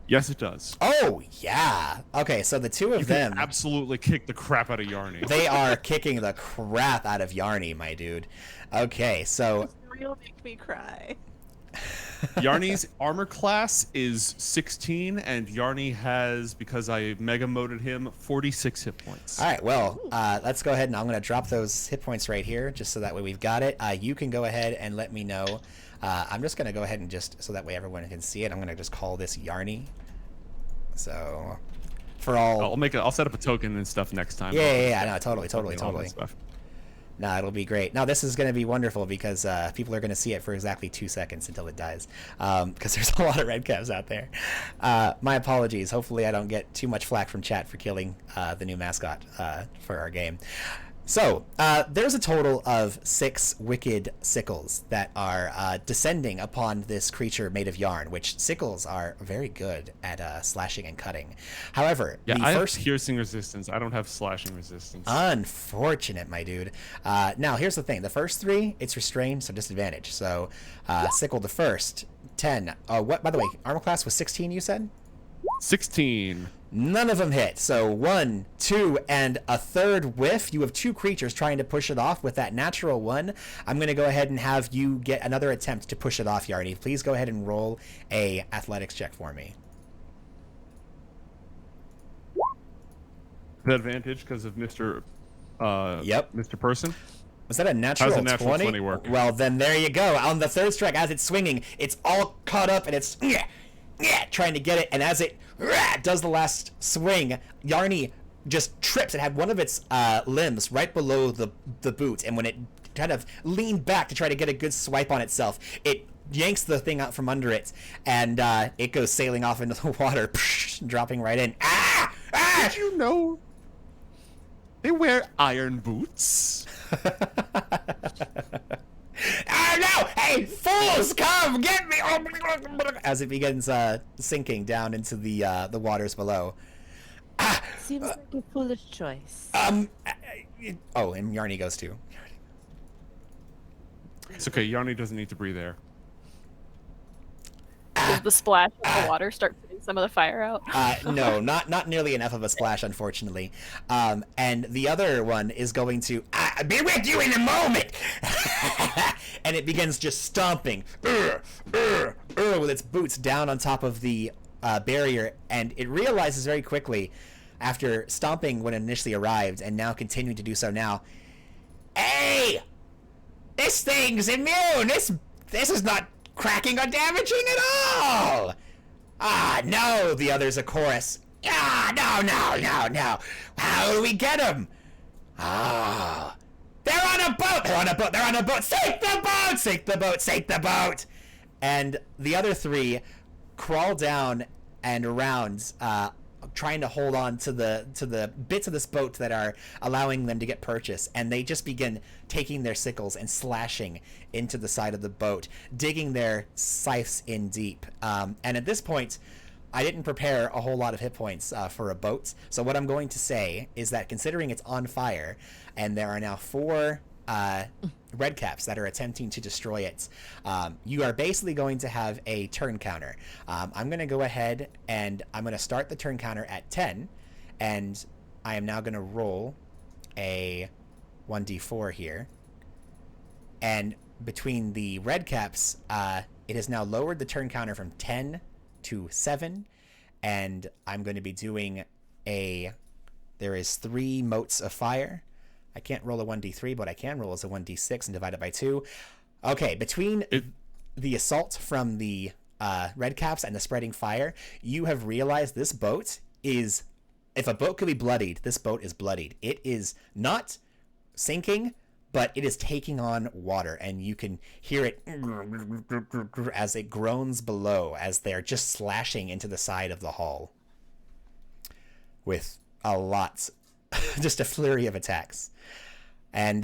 Yes, it does. Oh, yeah. Okay, so the two of You them... can absolutely kick the crap out of Yarny. They are kicking the crap out of Yarny, my dude. Okay, so... You'll make me cry. Yarny's armor class is 16, and Yarny has, because I mega moded him, 46 hit points. All right, well, let's go ahead and I'm going to drop those hit points right here, just so that way we've got it. You can go ahead and let me know. I'm just going to go ahead and just, so that way everyone can see it, I'm going to just call this Yarny. So, for all... I'll set up a token and stuff next time. Yeah, no, totally. Stuff. No, it'll be great. Now, this is going to be wonderful because people are going to see it for exactly 2 seconds until it dies. Because there's a lot of Redcaps out there. My apologies. Hopefully I don't get too much flack from chat for killing the new mascot for our game. So, there's a total of 6 wicked sickles that are descending upon this creature made of yarn, which sickles are very good at slashing and cutting. However, Yeah, the I first... have piercing resistance. I don't have slashing resistance. Unfortunate, my dude. Now, here's the thing. The first 3, it's restrained, so disadvantage. So, sickle the first. 10. What? By the way, armor class was 16, you said? 16. None of them hit. So 1, 2, and a third whiff. You have 2 creatures trying to push it off with that natural 1. I'm going to go ahead and have you get another attempt to push it off, Yarny. Please go ahead and roll a athletics check for me. The advantage because of Mr. Yep. Mr. Person. Was that a natural 20? How's a natural 20 work? Well, then there you go. On the third strike, as it's swinging, it's all caught up and it's trying to get it. And as it does the last swing, Yarny just trips. It had one of its limbs right below the boot. And when it kind of leaned back to try to get a good swipe on itself, it yanks the thing out from under it. And it goes sailing off into the water, dropping right in. Did you know they wear iron boots? Oh no! Hey, fools, come get me! As it begins sinking down into the waters below. Seems like a foolish choice. Oh, and Yarny goes too. It's okay. Yarny doesn't need to breathe air. Does the splash of the water start putting some of the fire out? No, not nearly enough of a splash, unfortunately. And the other one is going to be with you in a moment. And it begins just stomping with its boots down on top of the barrier, and it realizes very quickly, after stomping when it initially arrived and now continuing to do so now, hey, this thing's immune. This is not cracking or damaging at all. No, the others a chorus. Ah, no. How do we get them? Ah, they're on a boat. They're on a boat. Sink the boat. And the other three crawl down and around, trying to hold on to the bits of this boat that are allowing them to get purchase, and they just begin taking their sickles and slashing into the side of the boat, digging their scythes in deep. And at this point, I didn't prepare a whole lot of hit points for a boat, so what I'm going to say is that considering it's on fire, and there are now 4 Redcaps that are attempting to destroy it, you are basically going to have a turn counter. I'm going to go ahead and I'm going to start the turn counter at 10, and I am now going to roll a 1d4 here. And between the Redcaps, it has now lowered the turn counter from 10 to 7, and I'm going to be doing there is 3 motes of fire. I can't roll a 1d3, but I can roll as a 1d6 and divide it by 2. Okay, between the assault from the Redcaps and the spreading fire, you have realized this boat is, if a boat could be bloodied, this boat is bloodied. It is not sinking, but it is taking on water, and you can hear it as it groans below as they're just slashing into the side of the hull with a lot, just a flurry of attacks. And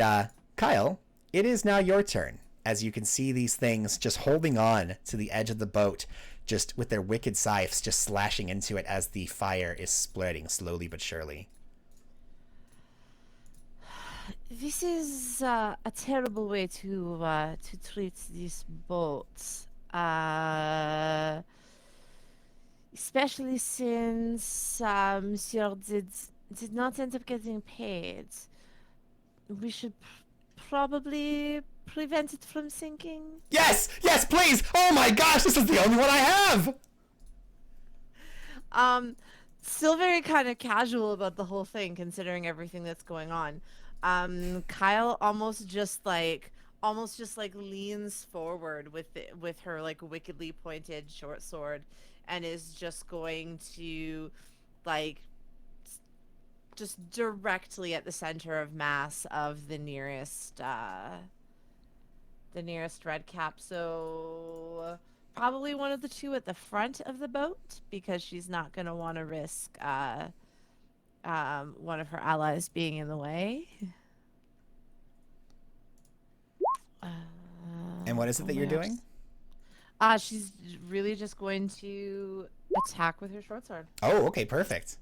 Kyle, it is now your turn, as you can see these things just holding on to the edge of the boat, just with their wicked scythes just slashing into it as the fire is spreading slowly but surely. This is a terrible way to treat these boats, especially since Monsieur did not end up getting paid. We should probably prevent it from sinking. Yes, please. Oh my gosh, this is the only one I have. Still very kind of casual about the whole thing, considering everything that's going on. Kyle almost just like leans forward with her like wickedly pointed short sword, and is just going to like just directly at the center of mass of the nearest Redcap. So probably one of the 2 at the front of the boat, because she's not going to want to risk one of her allies being in the way. And what is it that you're doing? She's really just going to attack with her short sword. Oh, okay, perfect.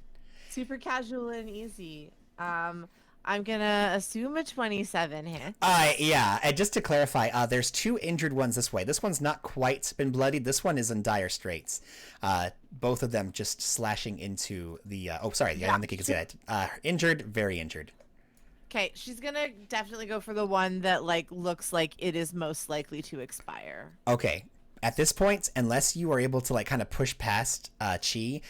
Super casual and easy. I'm gonna assume a 27 hit. Yeah, and just to clarify, there's 2 injured ones this way. This one's not quite been bloodied. This one is in dire straits. Both of them just slashing into the, I don't think you can see that. Injured, very injured. Okay, she's gonna definitely go for the one that like looks like it is most likely to expire. Okay. At this point, unless you are able to like kind of push past Chi,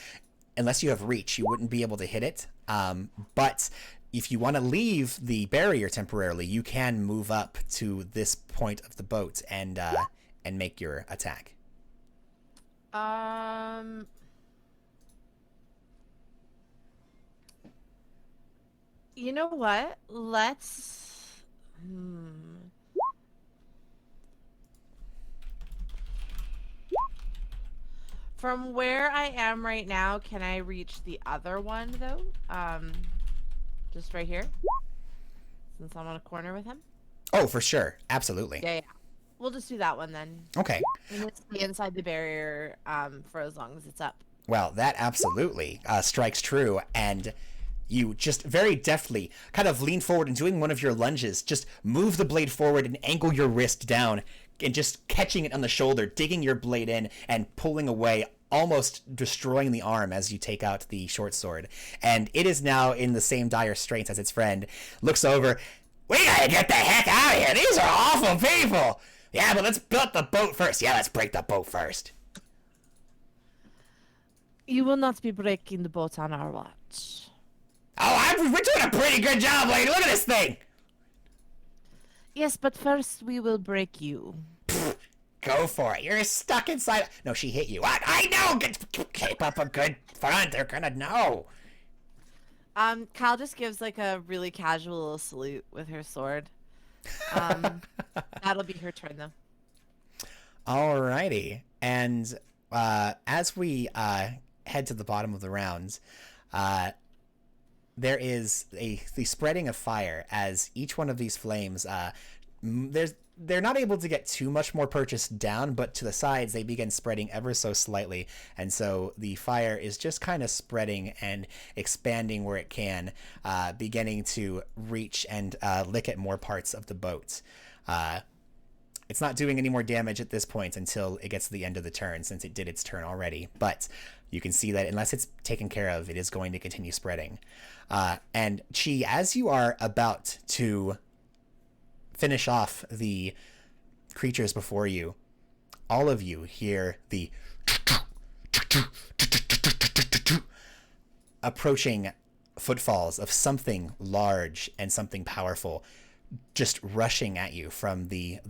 unless you have reach, you wouldn't be able to hit it. But if you want to leave the barrier temporarily, you can move up to this point of the boat and make your attack. You know what? Let's. From where I am right now, can I reach the other one though? Just right here, since I'm on a corner with him. Oh, for sure, absolutely. Yeah. We'll just do that one then. Okay. And let's stay inside the barrier for as long as it's up. Well, that absolutely strikes true, and you just very deftly kind of lean forward and doing one of your lunges, just move the blade forward and angle your wrist down and just catching it on the shoulder, digging your blade in and pulling away, almost destroying the arm as you take out the short sword. And it is now in the same dire straits as its friend. Looks over. We gotta get the heck out of here. These are awful people. Yeah, but let's build the boat first. Yeah, let's break the boat first. You will not be breaking the boat on our watch. Oh, we're doing a pretty good job, lady. Look at this thing. Yes, but first we will break you. God, Go for it. You're stuck inside. No, she hit you. I know. Keep up a good front. They're gonna know. Kyle just gives like a really casual little salute with her sword. That'll be her turn though. Alrighty. And as we head to the bottom of the rounds, there is the spreading of fire as each one of these flames. They're not able to get too much more purchased down, but to the sides they begin spreading ever so slightly, and so the fire is just kind of spreading and expanding where it can, beginning to reach and lick at more parts of the boat. It's not doing any more damage at this point until it gets to the end of the turn, since it did its turn already, but you can see that unless it's taken care of, it is going to continue spreading. And Chi, as you are about to finish off the creatures before you, all of you hear the approaching footfalls of something large and something powerful just rushing at you from the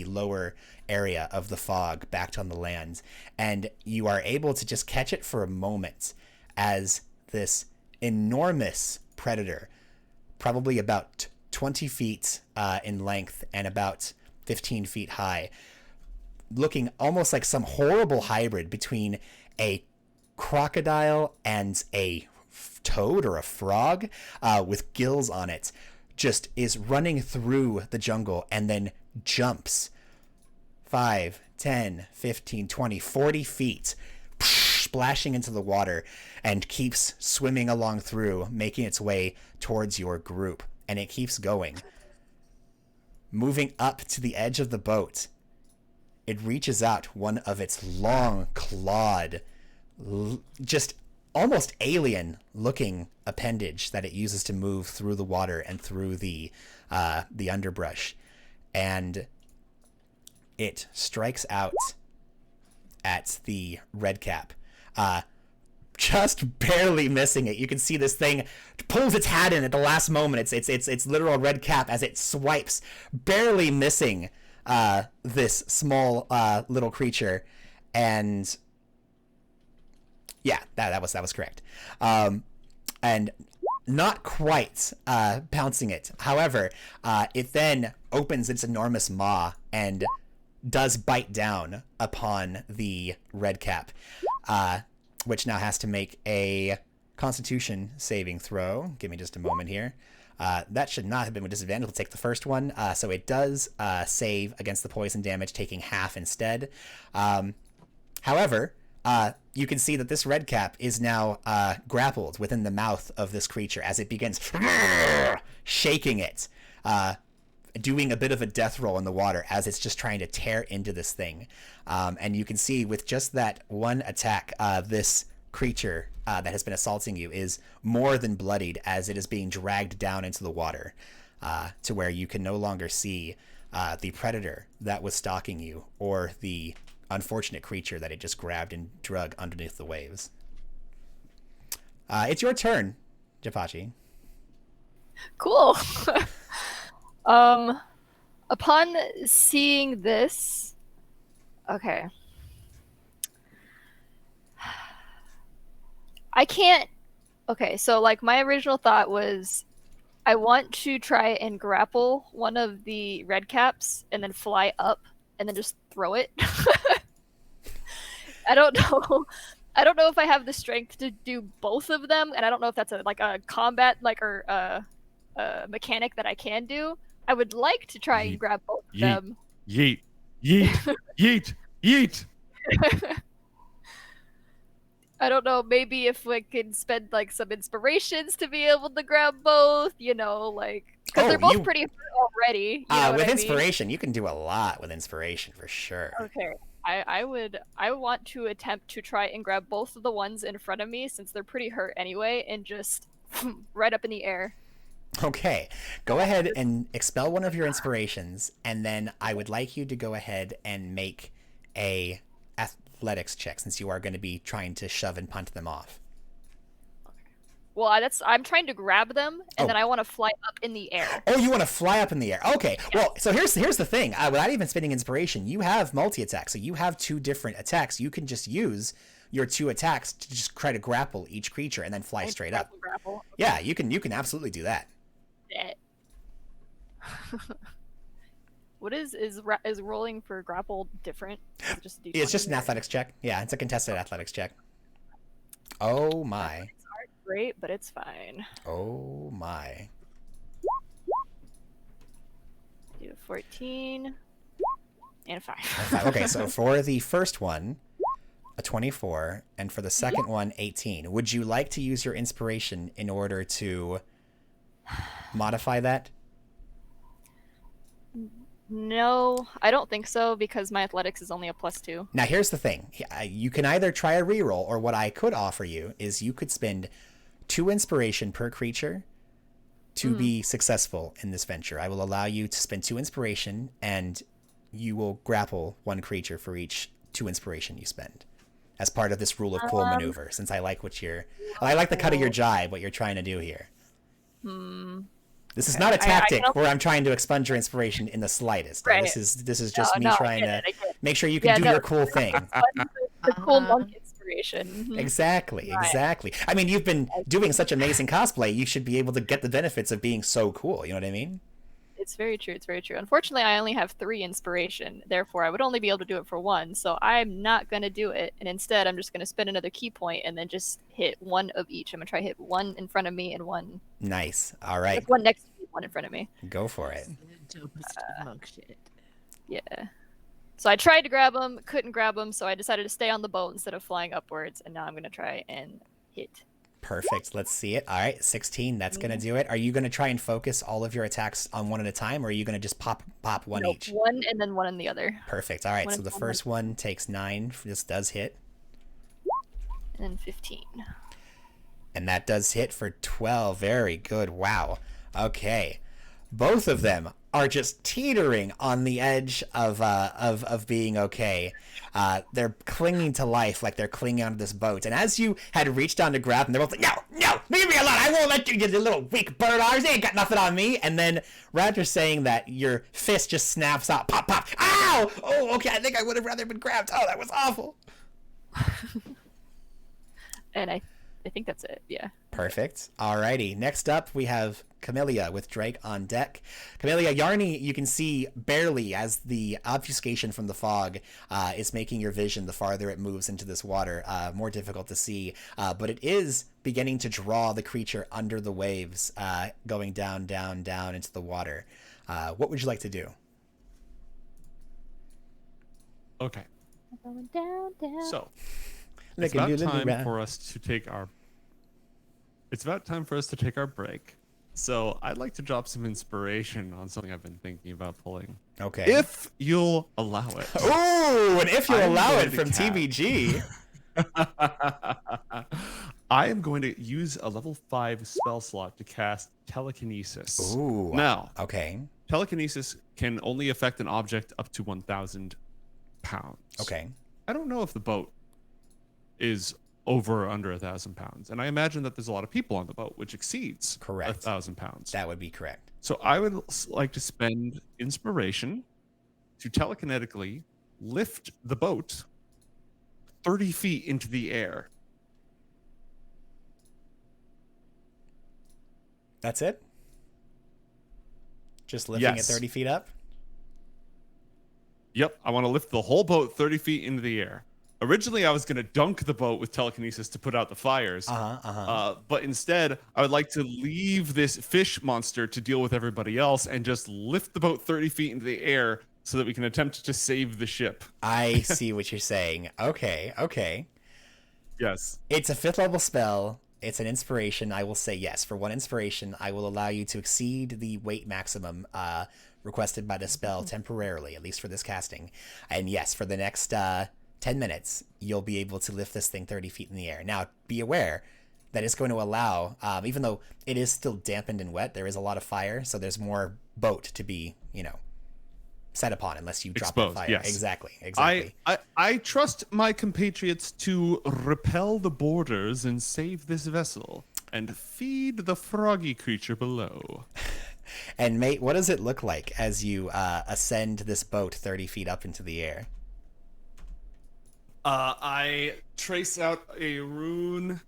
lower area of the fog back on the land. And you are able to just catch it for a moment as this enormous predator, probably about 20 feet in length and about 15 feet high, looking almost like some horrible hybrid between a crocodile and a toad or a frog with gills on it, just is running through the jungle and then jumps 5, 10, 15, 20, 40 feet, splashing into the water, and keeps swimming along through, making its way towards your group. And it keeps going. Moving up to the edge of the boat, it reaches out one of its long, clawed, just almost alien-looking appendage that it uses to move through the water and through the underbrush. And it strikes out at the Redcap, just barely missing it. You can see this thing pulls its hat in at the last moment. It's literal Redcap as it swipes, barely missing this small little creature. And yeah, that was correct. And not quite pouncing it. However, it then opens its enormous maw and does bite down upon the Redcap, which now has to make a Constitution saving throw. Give me just a moment here. That should not have been with disadvantage. We'll take the first one. So it does save against the poison damage, taking half instead. However, you can see that this Redcap is now grappled within the mouth of this creature as it begins shaking it, doing a bit of a death roll in the water as it's just trying to tear into this thing. And you can see with just that one attack, this creature that has been assaulting you is more than bloodied as it is being dragged down into the water, to where you can no longer see the predator that was stalking you or the unfortunate creature that it just grabbed and drug underneath the waves. It's your turn, Japachi. Cool. Upon seeing this, okay. I can't. Okay, so like my original thought was I want to try and grapple one of the Redcaps and then fly up and then just throw it. I don't know. I don't know if I have the strength to do both of them, and I don't know if that's a combat or a mechanic that I can do. I would like to try and grab both of them. Yeet, yeet, yeet, yeet. I don't know. Maybe if we could spend like some inspirations to be able to grab both, because they're both pretty hurt already. With inspiration, you can do a lot with inspiration for sure. Okay. I want to attempt to try and grab both of the ones in front of me since they're pretty hurt anyway, and just right up in the air. Okay, go ahead and expel one of your inspirations, and then I would like you to go ahead and make a athletics check since you are going to be trying to shove and punt them off. Okay. Well, I'm trying to grab them, and then I want to fly up in the air. Oh, you want to fly up in the air. Okay. Yeah. Well, so here's the thing. Without even spending inspiration, you have multi-attack. So you have 2 different attacks. You can just use your 2 attacks to just try to grapple each creature and then fly straight up. Grapple. Yeah, you can absolutely do that. Yeah. What is rolling for grapple different? It's just an athletics check. Yeah, it's a contested athletics check. Oh my. Athletics aren't great, but it's fine. Oh my. Do a 14 and a 5. Okay, so for the first one, a 24, and for the second one, 18. Would you like to use your inspiration in order to modify that? No, I don't think so, because my athletics is only a +2. Now, here's the thing. You can either try a reroll, or what I could offer you is you could spend 2 inspiration per creature to be successful in this venture. I will allow you to spend 2 inspiration, and you will grapple 1 creature for each 2 inspiration you spend, as part of this rule of cool maneuver. Since I like I like the cut of your jibe, what you're trying to do here. This is not a tactic where I'm trying to expunge your inspiration in the slightest. Right. This is just me trying to make sure you can do your cool thing. The cool monk inspiration. Mhm. Exactly. I mean, you've been doing such amazing cosplay. You should be able to get the benefits of being so cool. You know what I mean? It's very true. It's very true. Unfortunately, I only have 3 inspiration. Therefore, I would only be able to do it for 1. So I'm not going to do it. And instead, I'm just going to spend another key point and then just hit 1 of each. I'm going to try to hit 1 in front of me and 1. Nice. All right. Like 1 next to me, 1 in front of me. Go for it. Monk shit. Yeah. So I tried to grab him, couldn't grab him. So I decided to stay on the boat instead of flying upwards. And now I'm going to try and hit. Perfect. Let's see it. All right, 16. That's going to do it. Are you going to try and focus all of your attacks on 1 at a time, or are you going to just pop 1 each? 1 and then 1 in the other. Perfect. All right, 1 so the first one takes 9. This does hit. And then 15. And that does hit for 12. Very good. Wow. Okay. Both of them are just teetering on the edge of being okay. They're clinging to life like they're clinging onto this boat. And as you had reached down to grab them, they're both like, no, leave me alone. I won't let you get your little weak bird arms. They ain't got nothing on me. And then Raptor's saying that your fist just snaps out. Pop, pop. Ow! Oh, okay. I think I would have rather been grabbed. Oh, that was awful. And I think that's it. Yeah. Perfect. Alrighty. Next up, we have Camellia with Drake on deck. Camellia, Yarny, you can see barely as the obfuscation from the fog is making your vision, the farther it moves into this water, more difficult to see. But it is beginning to draw the creature under the waves, going down, down, down into the water. What would you like to do? Okay. Going down, down. So It's about time for us to take our. It's about time for us to take our break. So I'd like to drop some inspiration on something I've been thinking about pulling. Okay. If you'll allow it. Ooh, and if you'll I'm allow going it to from cast- TBG. I am going to use a level 5 spell slot to cast telekinesis. Ooh. Now, Okay. telekinesis can only affect an object up to 1,000 pounds. Okay. I don't know if the boat is over or under 1,000 pounds, and I imagine that there's a lot of people on the boat, which exceeds Correct. 1,000 pounds. That would be correct. So I would like to spend inspiration to telekinetically lift the boat 30 feet into the air. That's it? Just lifting it Yes. 30 feet up? Yep, I want to lift the whole boat 30 feet into the air. Originally, I was going to dunk the boat with telekinesis to put out the fires. But instead, I would like to leave this fish monster to deal with everybody else and just lift the boat 30 feet into the air so that we can attempt to save the ship. I see what you're saying. Okay. Yes. It's a 5th level spell. It's an inspiration. I will say yes. For 1 inspiration, I will allow you to exceed the weight maximum requested by the spell temporarily, at least for this casting. And yes, for the next 10 minutes, you'll be able to lift this thing 30 feet in the air. Now, be aware that it's going to allow, even though it is still dampened and wet, there is a lot of fire, so there's more boat to be, set upon unless you drop Exposed, the fire. yes. Exactly. I trust my compatriots to repel the borders and save this vessel. and feed the froggy creature below. And mate, what does it look like as you ascend this boat 30 feet up into the air? I trace out a rune.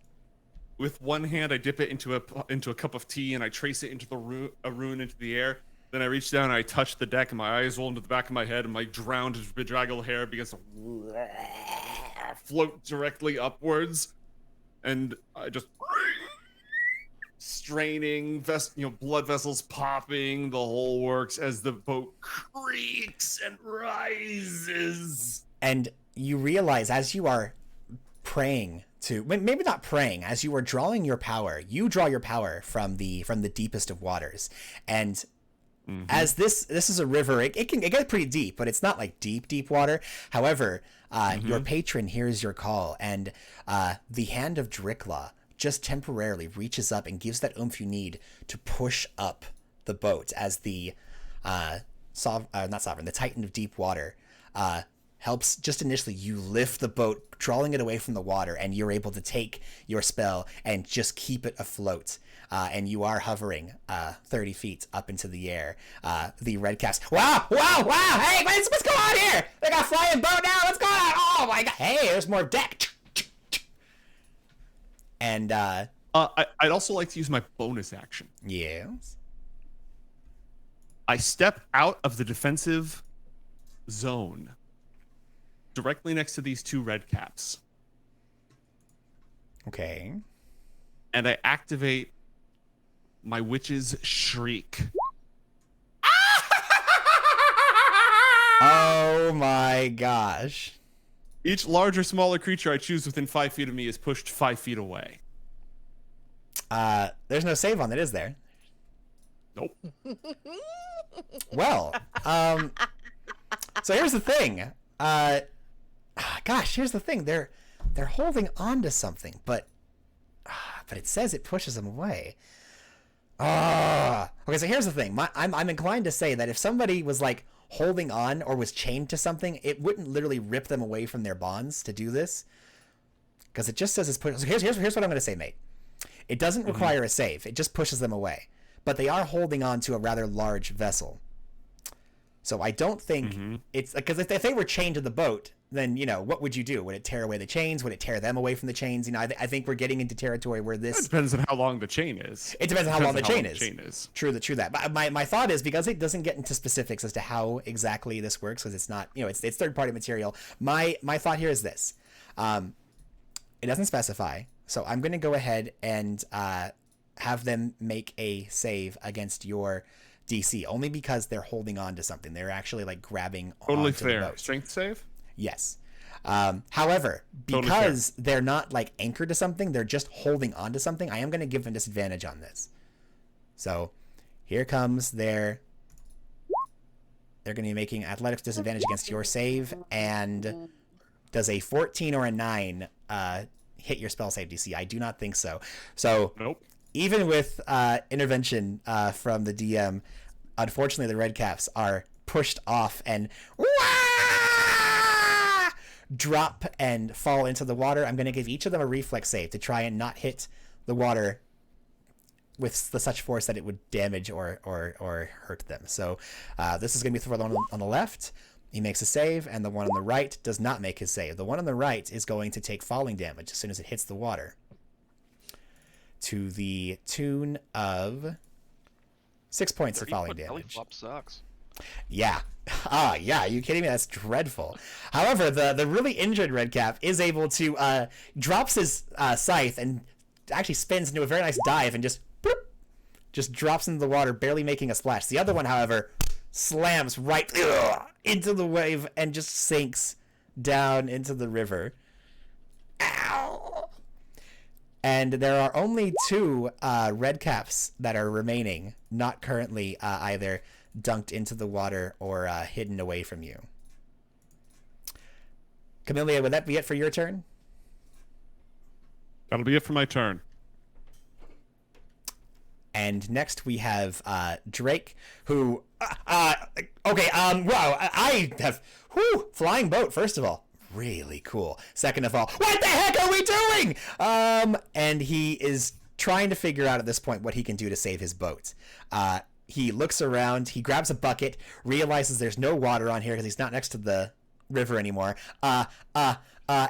With one hand, I dip it into a cup of tea, and I trace it into a rune into the air. Then I reach down and I touch the deck, and my eyes roll into the back of my head, and my drowned, bedraggled hair begins to float directly upwards. And I just straining, blood vessels popping, the whole works as the boat creaks and rises. And you realize as you are praying to, maybe not praying, as you are drawing your power, you draw your power from the deepest of waters. And as this is a river, it gets pretty deep, but it's not like deep water. However, your patron hears your call, and the hand of Dricklaw just temporarily reaches up and gives that oomph you need to push up the boat as the the Titan of Deep Water helps. Just initially, you lift the boat, drawing it away from the water, and you're able to take your spell and just keep it afloat. And you are hovering 30 feet up into the air. The Redcaps. Wow! Hey, what's going on here? They got a flying boat now. What's going on? Oh my god! Hey, there's more deck. And I'd also like to use my bonus action. Yes. I step out of the defensive zone directly next to these two Redcaps. Okay. And I activate my witch's shriek. Oh my gosh. Each large or smaller creature I choose within 5 feet of me is pushed 5 feet away. There's no save on it, is there? Nope. Well, so here's the thing. Here's the thing. They're holding on to something, but it says it pushes them away. Okay, so here's the thing. I'm inclined to say that if somebody was like holding on or was chained to something, it wouldn't literally rip them away from their bonds to do this, because it just says it's push. So here's what I'm going to say, mate. It doesn't require a save. It just pushes them away, but they are holding on to a rather large vessel. So I don't think it's because if they were chained to the boat, then what would you do? Would it tear away the chains? Would it tear them away from the chains? I think we're getting into territory where this. It depends on how long the chain is. It depends on how long the chain is. True that. But my thought is, because it doesn't get into specifics as to how exactly this works, because it's not, it's third party material. My thought here is this: it doesn't specify, so I'm going to go ahead and have them make a save against your DC, only because they're holding on to something. They're actually like grabbing totally onto fair. the boat. Strength save? Yes. However, because they're not like anchored to something, they're just holding on to something, I am going to give them disadvantage on this. So here comes they're going to be making athletics disadvantage against your save, and does a 14 or a 9 hit your spell save DC? I do not think so. So nope. Even with intervention from the DM, unfortunately the Redcaps are pushed off and drop and fall into the water. I'm going to give each of them a reflex save to try and not hit the water with such force that it would damage or hurt them. So this is going to be for the one on the left. He makes a save, and the one on the right does not make his save. The one on the right is going to take falling damage as soon as it hits the water, to the tune of 6 points of falling damage. Belly flop sucks. Yeah. Yeah. Are you kidding me? That's dreadful. However, the really injured Redcap is able to drops his scythe and actually spins into a very nice dive and just drops into the water, barely making a splash. The other one, however, slams right into the wave and just sinks down into the river. Ow! And there are only 2 Redcaps that are remaining, not currently either dunked into the water or hidden away from you. Camellia, would that be it for your turn? That'll be it for my turn. And next we have Drake, who wow, I have flying boat, first of all. Really cool. Second of all, what the heck are we doing? And he is trying to figure out at this point what he can do to save his boat. He looks around, he grabs a bucket, realizes there's no water on here because he's not next to the river anymore. And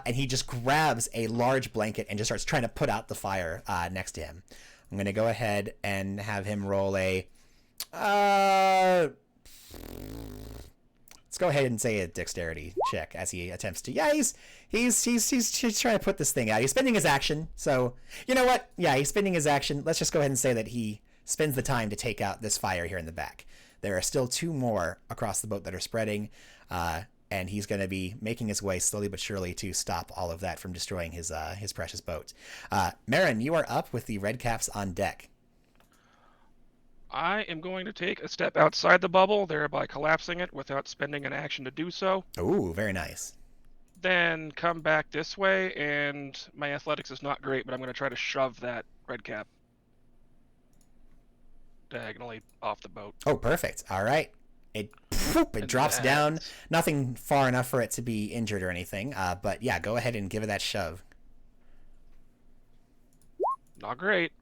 he just grabs a large blanket and just starts trying to put out the fire next to him. I'm going to go ahead and have him roll a... let's go ahead and say a dexterity check as he attempts to... Yeah, he's trying to put this thing out. He's spending his action, so... You know what? Yeah, he's spending his action. Let's just go ahead and say that he spends the time to take out this fire here in the back. There are still 2 more across the boat that are spreading, and he's going to be making his way slowly but surely to stop all of that from destroying his precious boat. Marin, you are up with the Redcaps on deck. I am going to take a step outside the bubble, thereby collapsing it without spending an action to do so. Ooh, very nice. Then come back this way, and my athletics is not great, but I'm going to try to shove that Redcap diagonally off the boat. Oh, perfect. All right. It drops down. Nothing far enough for it to be injured or anything. But yeah, go ahead and give it that shove. Not great.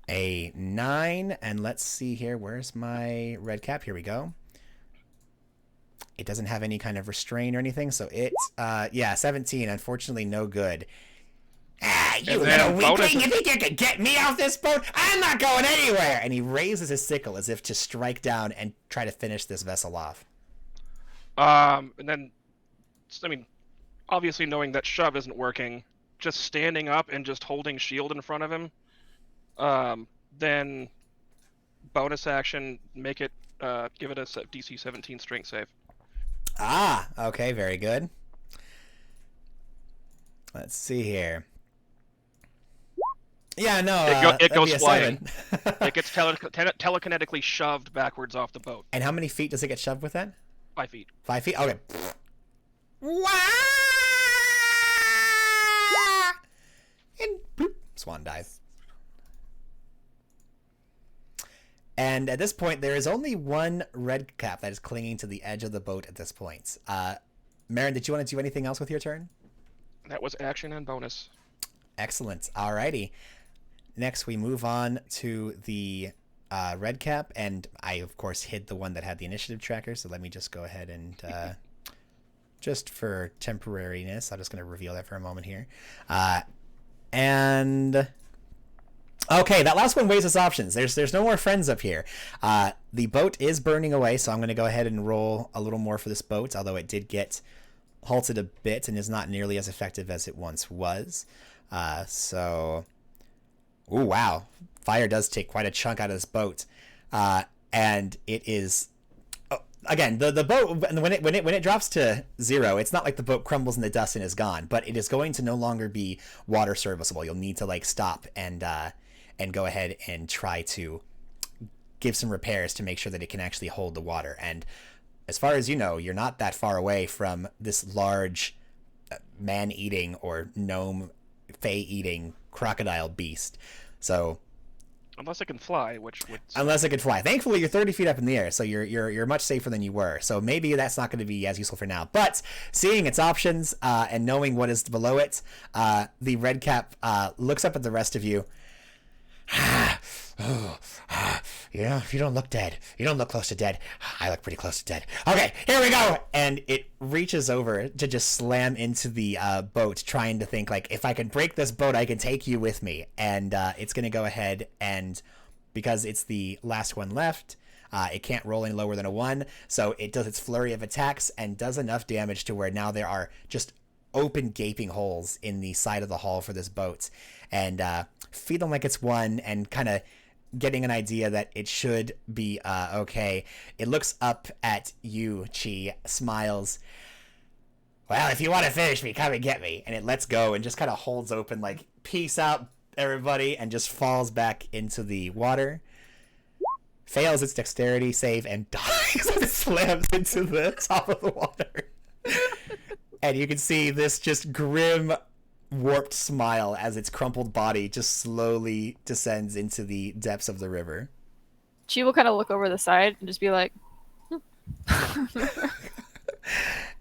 A 9, and let's see here. Where's my Redcap? Here we go. It doesn't have any kind of restraint or anything, so it's 17. Unfortunately, no good. You little weakling! You think you can get me off this boat? I'm not going anywhere! And he raises his sickle as if to strike down and try to finish this vessel off. And then, I mean, obviously knowing that shove isn't working, just standing up and just holding shield in front of him. Then bonus action, make it, give it a DC 17 strength save. Ah, okay, very good. Let's see here. Yeah, no, it goes flying. It gets telekinetically shoved backwards off the boat. And how many feet does it get shoved with that? 5 feet. 5 feet? Okay. And bloop, swan dive. And at this point, there is only one Redcap that is clinging to the edge of the boat at this point. Marin, did you want to do anything else with your turn? That was action and bonus. Excellent. Alrighty. Next, we move on to the Redcap, and I, of course, hid the one that had the initiative tracker, so let me just go ahead and, just for temporariness, I'm just going to reveal that for a moment here. Okay, that last one weighs its options. There's no more friends up here. The boat is burning away, so I'm going to go ahead and roll a little more for this boat, although it did get halted a bit and is not nearly as effective as it once was. Ooh, wow. Fire does take quite a chunk out of this boat. And it is... Again, the boat, when it drops to 0, it's not like the boat crumbles in the dust and is gone, but it is going to no longer be water serviceable. You'll need to, like, stop and go ahead and try to give some repairs to make sure that it can actually hold the water. And as far as you know, you're not that far away from this large man-eating or gnome, fey-eating crocodile beast. So... Unless it can fly, which would... Unless it can fly. Thankfully, you're 30 feet up in the air, so you're much safer than you were. So maybe that's not going to be as useful for now. But seeing its options and knowing what is below it, the Redcap looks up at the rest of you. You know, you don't look dead. You don't look close to dead. I look pretty close to dead. Okay, here we go! And it reaches over to just slam into the boat, trying to think, like, if I can break this boat, I can take you with me. And it's going to go ahead and, because it's the last one left, it can't roll any lower than a 1, so it does its flurry of attacks and does enough damage to where now there are just open gaping holes in the side of the hull for this boat. And feeling like it's won and kind of getting an idea that it should be okay, it looks up at you, Chi, smiles. Well, if you want to finish me, come and get me. And it lets go and just kind of holds open, like, peace out, everybody, and just falls back into the water. Fails its dexterity save and dies as it slams into the top of the water. And you can see this just grim, warped smile as its crumpled body just slowly descends into the depths of the river. She will kind of look over the side and just be like...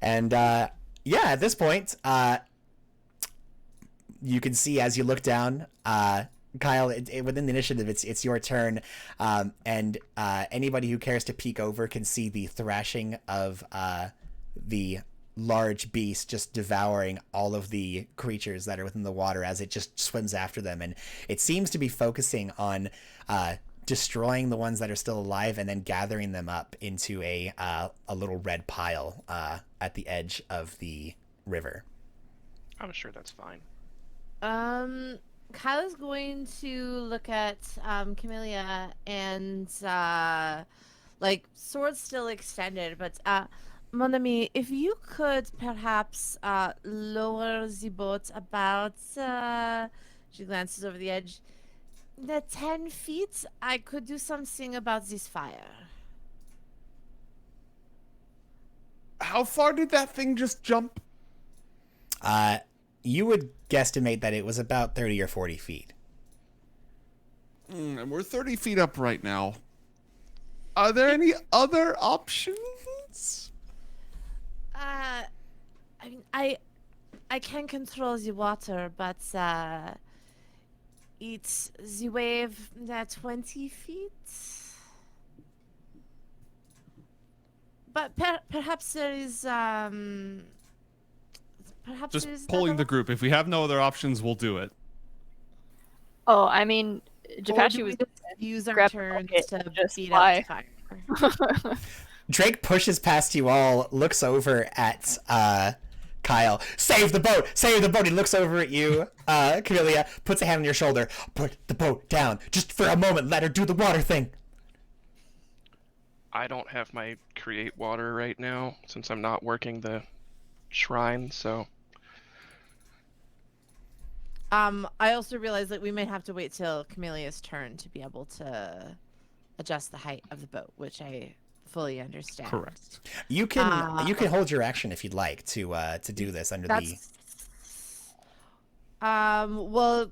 And, yeah, at this point, you can see as you look down, Kyle, within the initiative, it's your turn, and anybody who cares to peek over can see the thrashing of the large beast just devouring all of the creatures that are within the water as it just swims after them, and it seems to be focusing on destroying the ones that are still alive and then gathering them up into a little red pile at the edge of the river. I'm sure that's fine. Kyle is going to look at Camellia and like sword still extended, but mon ami, if you could perhaps lower the boat about she glances over the edge. The 10 feet, I could do something about this fire. How far did that thing just jump? You would guesstimate that it was about 30 or 40 feet. And we're 30 feet up right now. Are there any other options? I mean, I can control the water, but it's the wave at 20 feet. But perhaps there is perhaps Just there's pulling the another group. If we have no other options, we'll do it. Oh, I mean, one? Or Japachi do was we just use our grab a turns bucket to and just beat fly. out the fire. Drake pushes past you all, looks over at Kyle. Save the boat! Save the boat! He looks over at you, Camellia, puts a hand on your shoulder. Put the boat down. Just for a moment, let her do the water thing. I don't have my create water right now since I'm not working the shrine, so I also realize that we might have to wait till Camellia's turn to be able to adjust the height of the boat, which I fully understand. Correct. You can hold your action if you'd like to do this under the. Well,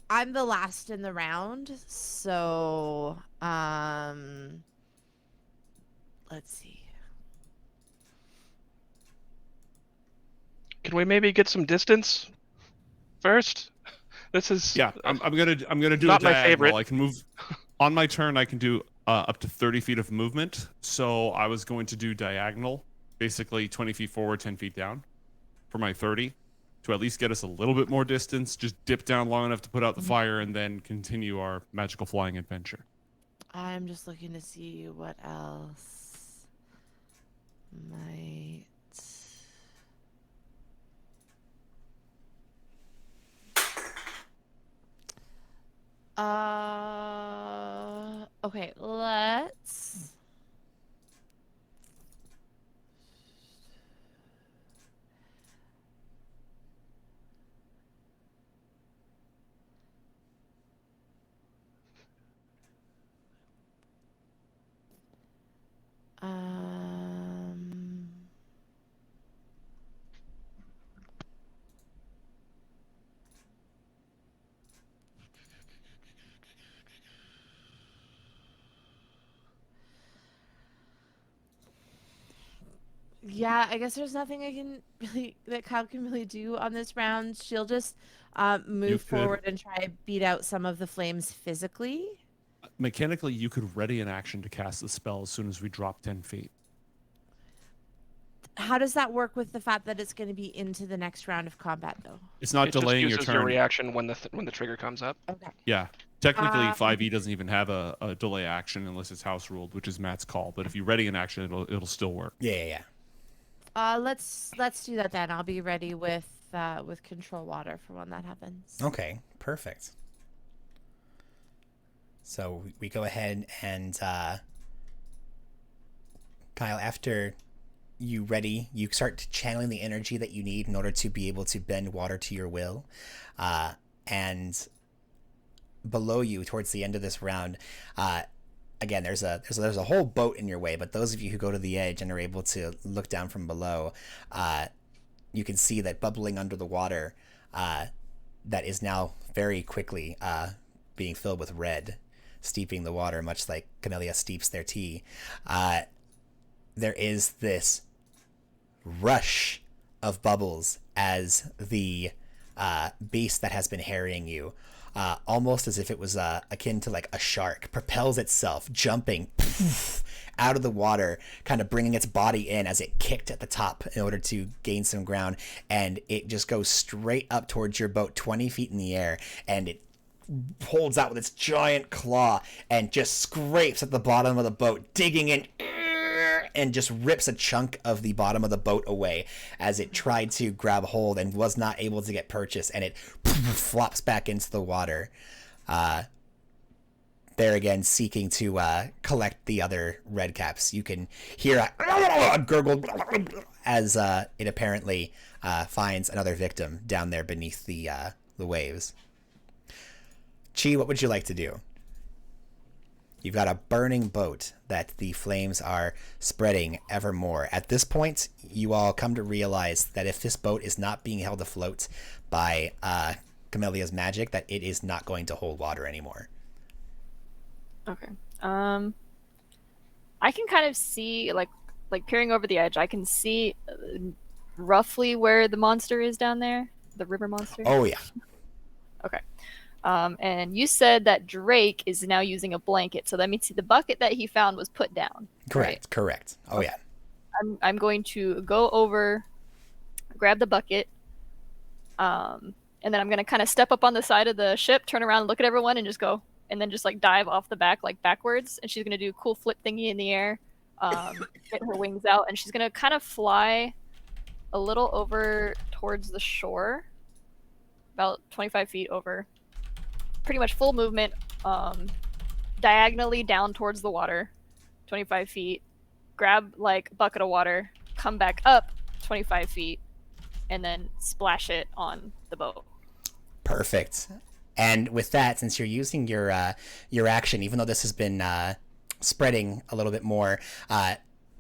I'm the last in the round, so let's see. can we maybe get some distance first? This is Yeah, I'm gonna do Not a my diagonal. favorite. I can move on my turn. I can do up to 30 feet of movement. So I was going to do diagonal, basically 20 feet forward, 10 feet down, for my 30, to at least get us a little bit more distance. Just dip down long enough to put out the fire, and then continue our magical flying adventure. I'm just looking to see what else might. Okay, let's. Um. Yeah, I guess there's nothing I can really that Kyle can really do on this round. She'll just move could- forward and try to beat out some of the flames physically. Mechanically, you could ready an action to cast the spell as soon as we drop 10 feet. How does that work with the fact that it's going to be into the next round of combat, though? It's not it just delaying your uses turn. reaction when the trigger comes up. Okay. Yeah. Technically, 5e doesn't even have a delay action unless it's house ruled, which is Matt's call. But if you ready an action, it'll still work. Yeah. Let's do that then. I'll be ready with control water for when that happens. Okay, perfect. So we go ahead and Kyle, after you ready, you start channeling the energy that you need in order to be able to bend water to your will. And below you, towards the end of this round, again, there's a whole boat in your way, but those of you who go to the edge and are able to look down from below, you can see that bubbling under the water, that is now very quickly being filled with red, steeping the water, much like Camellia steeps their tea. There is this rush of bubbles as the beast that has been harrying you, almost as if it was akin to like a shark, propels itself, jumping out of the water, kind of bringing its body in as it kicked at the top in order to gain some ground, and it just goes straight up towards your boat 20 feet in the air, and it holds out with its giant claw and just scrapes at the bottom of the boat, digging in, and just rips a chunk of the bottom of the boat away as it tried to grab hold and was not able to get purchase, and it flops back into the water. There again, seeking to collect the other Redcaps. You can hear a gurgle as it apparently finds another victim down there beneath the waves. Chi, what would you like to do? You've got a burning boat that the flames are spreading ever more. At this point, you all come to realize that if this boat is not being held afloat by Camellia's magic, that it is not going to hold water anymore. Okay. I can kind of see, like peering over the edge, I can see roughly where the monster is down there, the river monster. Oh, yeah. Okay. And you said that Drake is now using a blanket, so that means the bucket that he found was put down. Correct, correct. Oh, yeah. I'm going to go over, grab the bucket, and then I'm going to kind of step up on the side of the ship, turn around, look at everyone, and just go, and then just like dive off the back, like backwards, and she's going to do a cool flip thingy in the air, get her wings out, and she's going to kind of fly a little over towards the shore, about 25 feet over. Pretty much full movement, diagonally down towards the water, 25 feet, grab like a bucket of water, come back up 25 feet, and then splash it on the boat. Perfect. And with that, since you're using your action, even though this has been spreading a little bit more,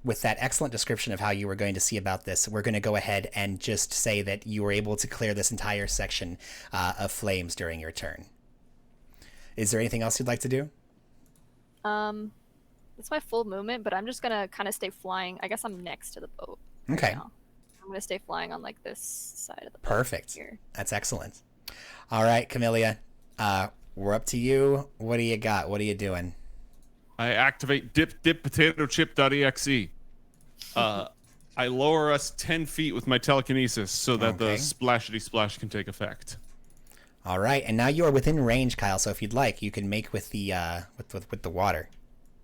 with that excellent description of how you were going to see about this, we're going to go ahead and just say that you were able to clear this entire section of flames during your turn. Is there anything else you'd like to do? It's my full movement, but I'm just gonna kind of stay flying. I guess I'm next to the boat. Okay. Right now. I'm gonna stay flying on like this side of the boat. Perfect. Here. That's excellent. All right, Camellia, we're up to you. What do you got? What are you doing? I activate dip.potato.chip.exe. I lower us 10 feet with my telekinesis so that the splashity splash can take effect. All right, and now you are within range, Kyle. So if you'd like, you can make with the with the water.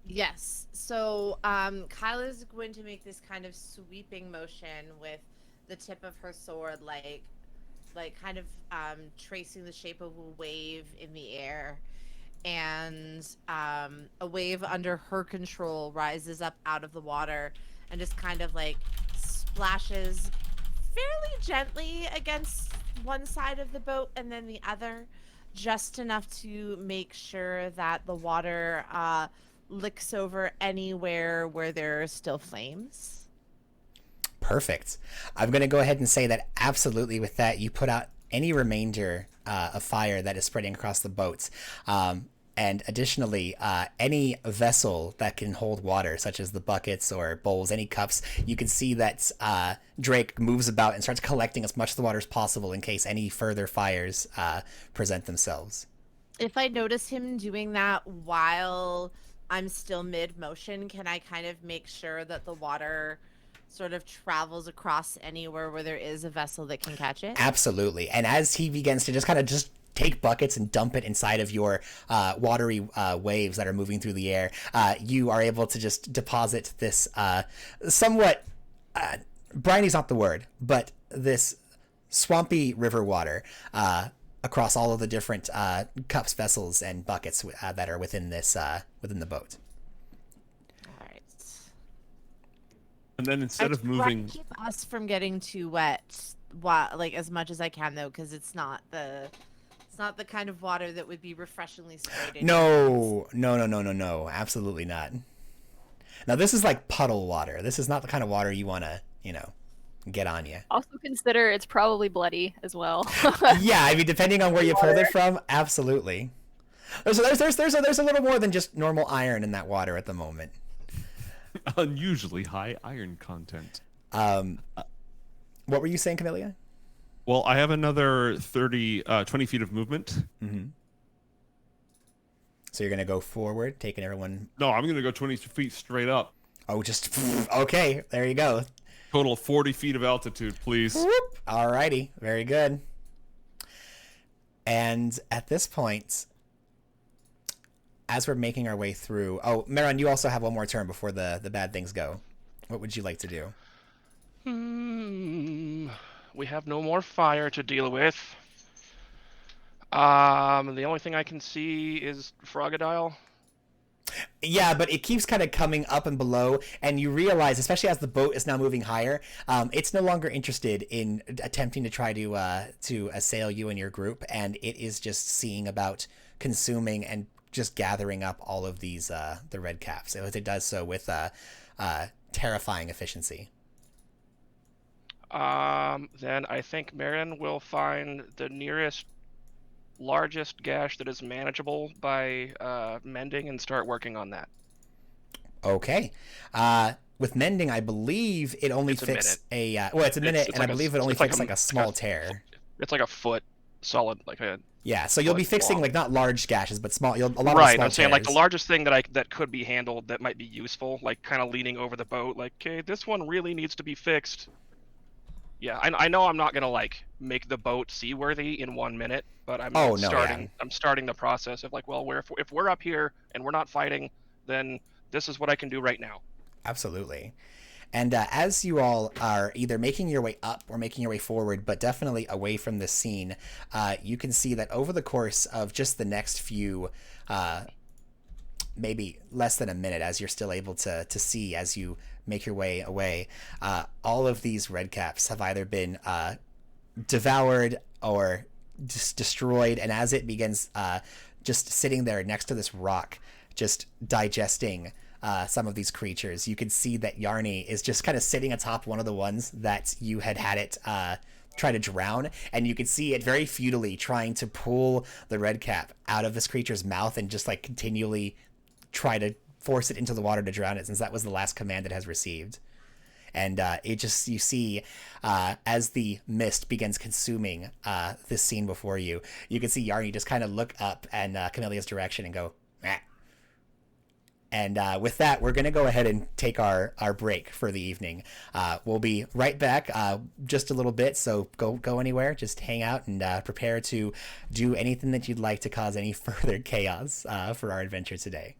Yes. So Kyla is going to make this kind of sweeping motion with the tip of her sword, like kind of tracing the shape of a wave in the air, and a wave under her control rises up out of the water and just kind of like splashes fairly gently against one side of the boat and then the other, just enough to make sure that the water licks over anywhere where there are still flames. Perfect. I'm going to go ahead and say that absolutely with that, you put out any remainder of fire that is spreading across the boats. And additionally, any vessel that can hold water, such as the buckets or bowls, any cups, you can see that Drake moves about and starts collecting as much of the water as possible in case any further fires present themselves. If I notice him doing that while I'm still mid-motion, can I kind of make sure that the water sort of travels across anywhere where there is a vessel that can catch it? Absolutely. And as he begins to just take buckets and dump it inside of your watery waves that are moving through the air, you are able to just deposit this somewhat, briny's not the word, but this swampy river water across all of the different cups, vessels, and buckets that are within this within the boat. All right. And then instead of try moving, to keep us from getting too wet, like as much as I can, though, because it's not the kind of water that would be refreshingly sprayed in your hands. No, absolutely not. Now this is like puddle water. This is not the kind of water you want to, get on you. Also consider it's probably bloody as well. Yeah, I mean, depending on where you pulled it from, absolutely. There's a little more than just normal iron in that water at the moment. unusually high iron content. What were you saying, Camellia? Well, I have another 20 feet of movement. Mm-hmm. So you're gonna go forward, taking everyone. No, I'm gonna go 20 feet straight up. Oh, just okay. There you go. Total 40 feet of altitude, please. Alrighty, very good. And at this point, as we're making our way through, Meron, you also have one more turn before the bad things go. What would you like to do? We have no more fire to deal with. The only thing I can see is Frogodile. Yeah, but it keeps kind of coming up and below, and you realize, especially as the boat is now moving higher, it's no longer interested in attempting to try to assail you and your group, and it is just seeing about consuming and just gathering up all of these the Redcaps. It does so with terrifying efficiency. Then I think Marin will find the nearest largest gash that is manageable by mending and start working on that. Okay. With mending, I believe it only fixes it's a minute, and I believe it only fixes like a small tear. It's like a foot solid, like a. Yeah, so you'll be fixing long. Like not large gashes, but small. A lot of small Right, I'm saying like the tears. largest thing that could be handled that might be useful, like kind of leaning over the boat, like, okay, this one really needs to be fixed. Yeah, I know I'm not gonna like make the boat seaworthy in 1 minute, but I'm I'm starting the process of like, well, if we're up here and we're not fighting, then this is what I can do right now. Absolutely. And as you all are either making your way up or making your way forward, but definitely away from the scene, you can see that over the course of just the next few, maybe less than a minute, as you're still able to see as you make your way away, all of these Redcaps have either been devoured or destroyed, and as it begins just sitting there next to this rock, just digesting some of these creatures, you can see that Yarny is just kind of sitting atop one of the ones that you had it try to drown, and you can see it very futilely trying to pull the Redcap out of this creature's mouth and just like continually try to force it into the water to drown it, since that was the last command it has received. And you see as the mist begins consuming this scene before you, you can see Yarny just kind of look up in Camelia's direction and go, meh. And with that, we're going to go ahead and take our break for the evening. We'll be right back just a little bit, so go anywhere. Just hang out and prepare to do anything that you'd like to cause any further chaos for our adventure today.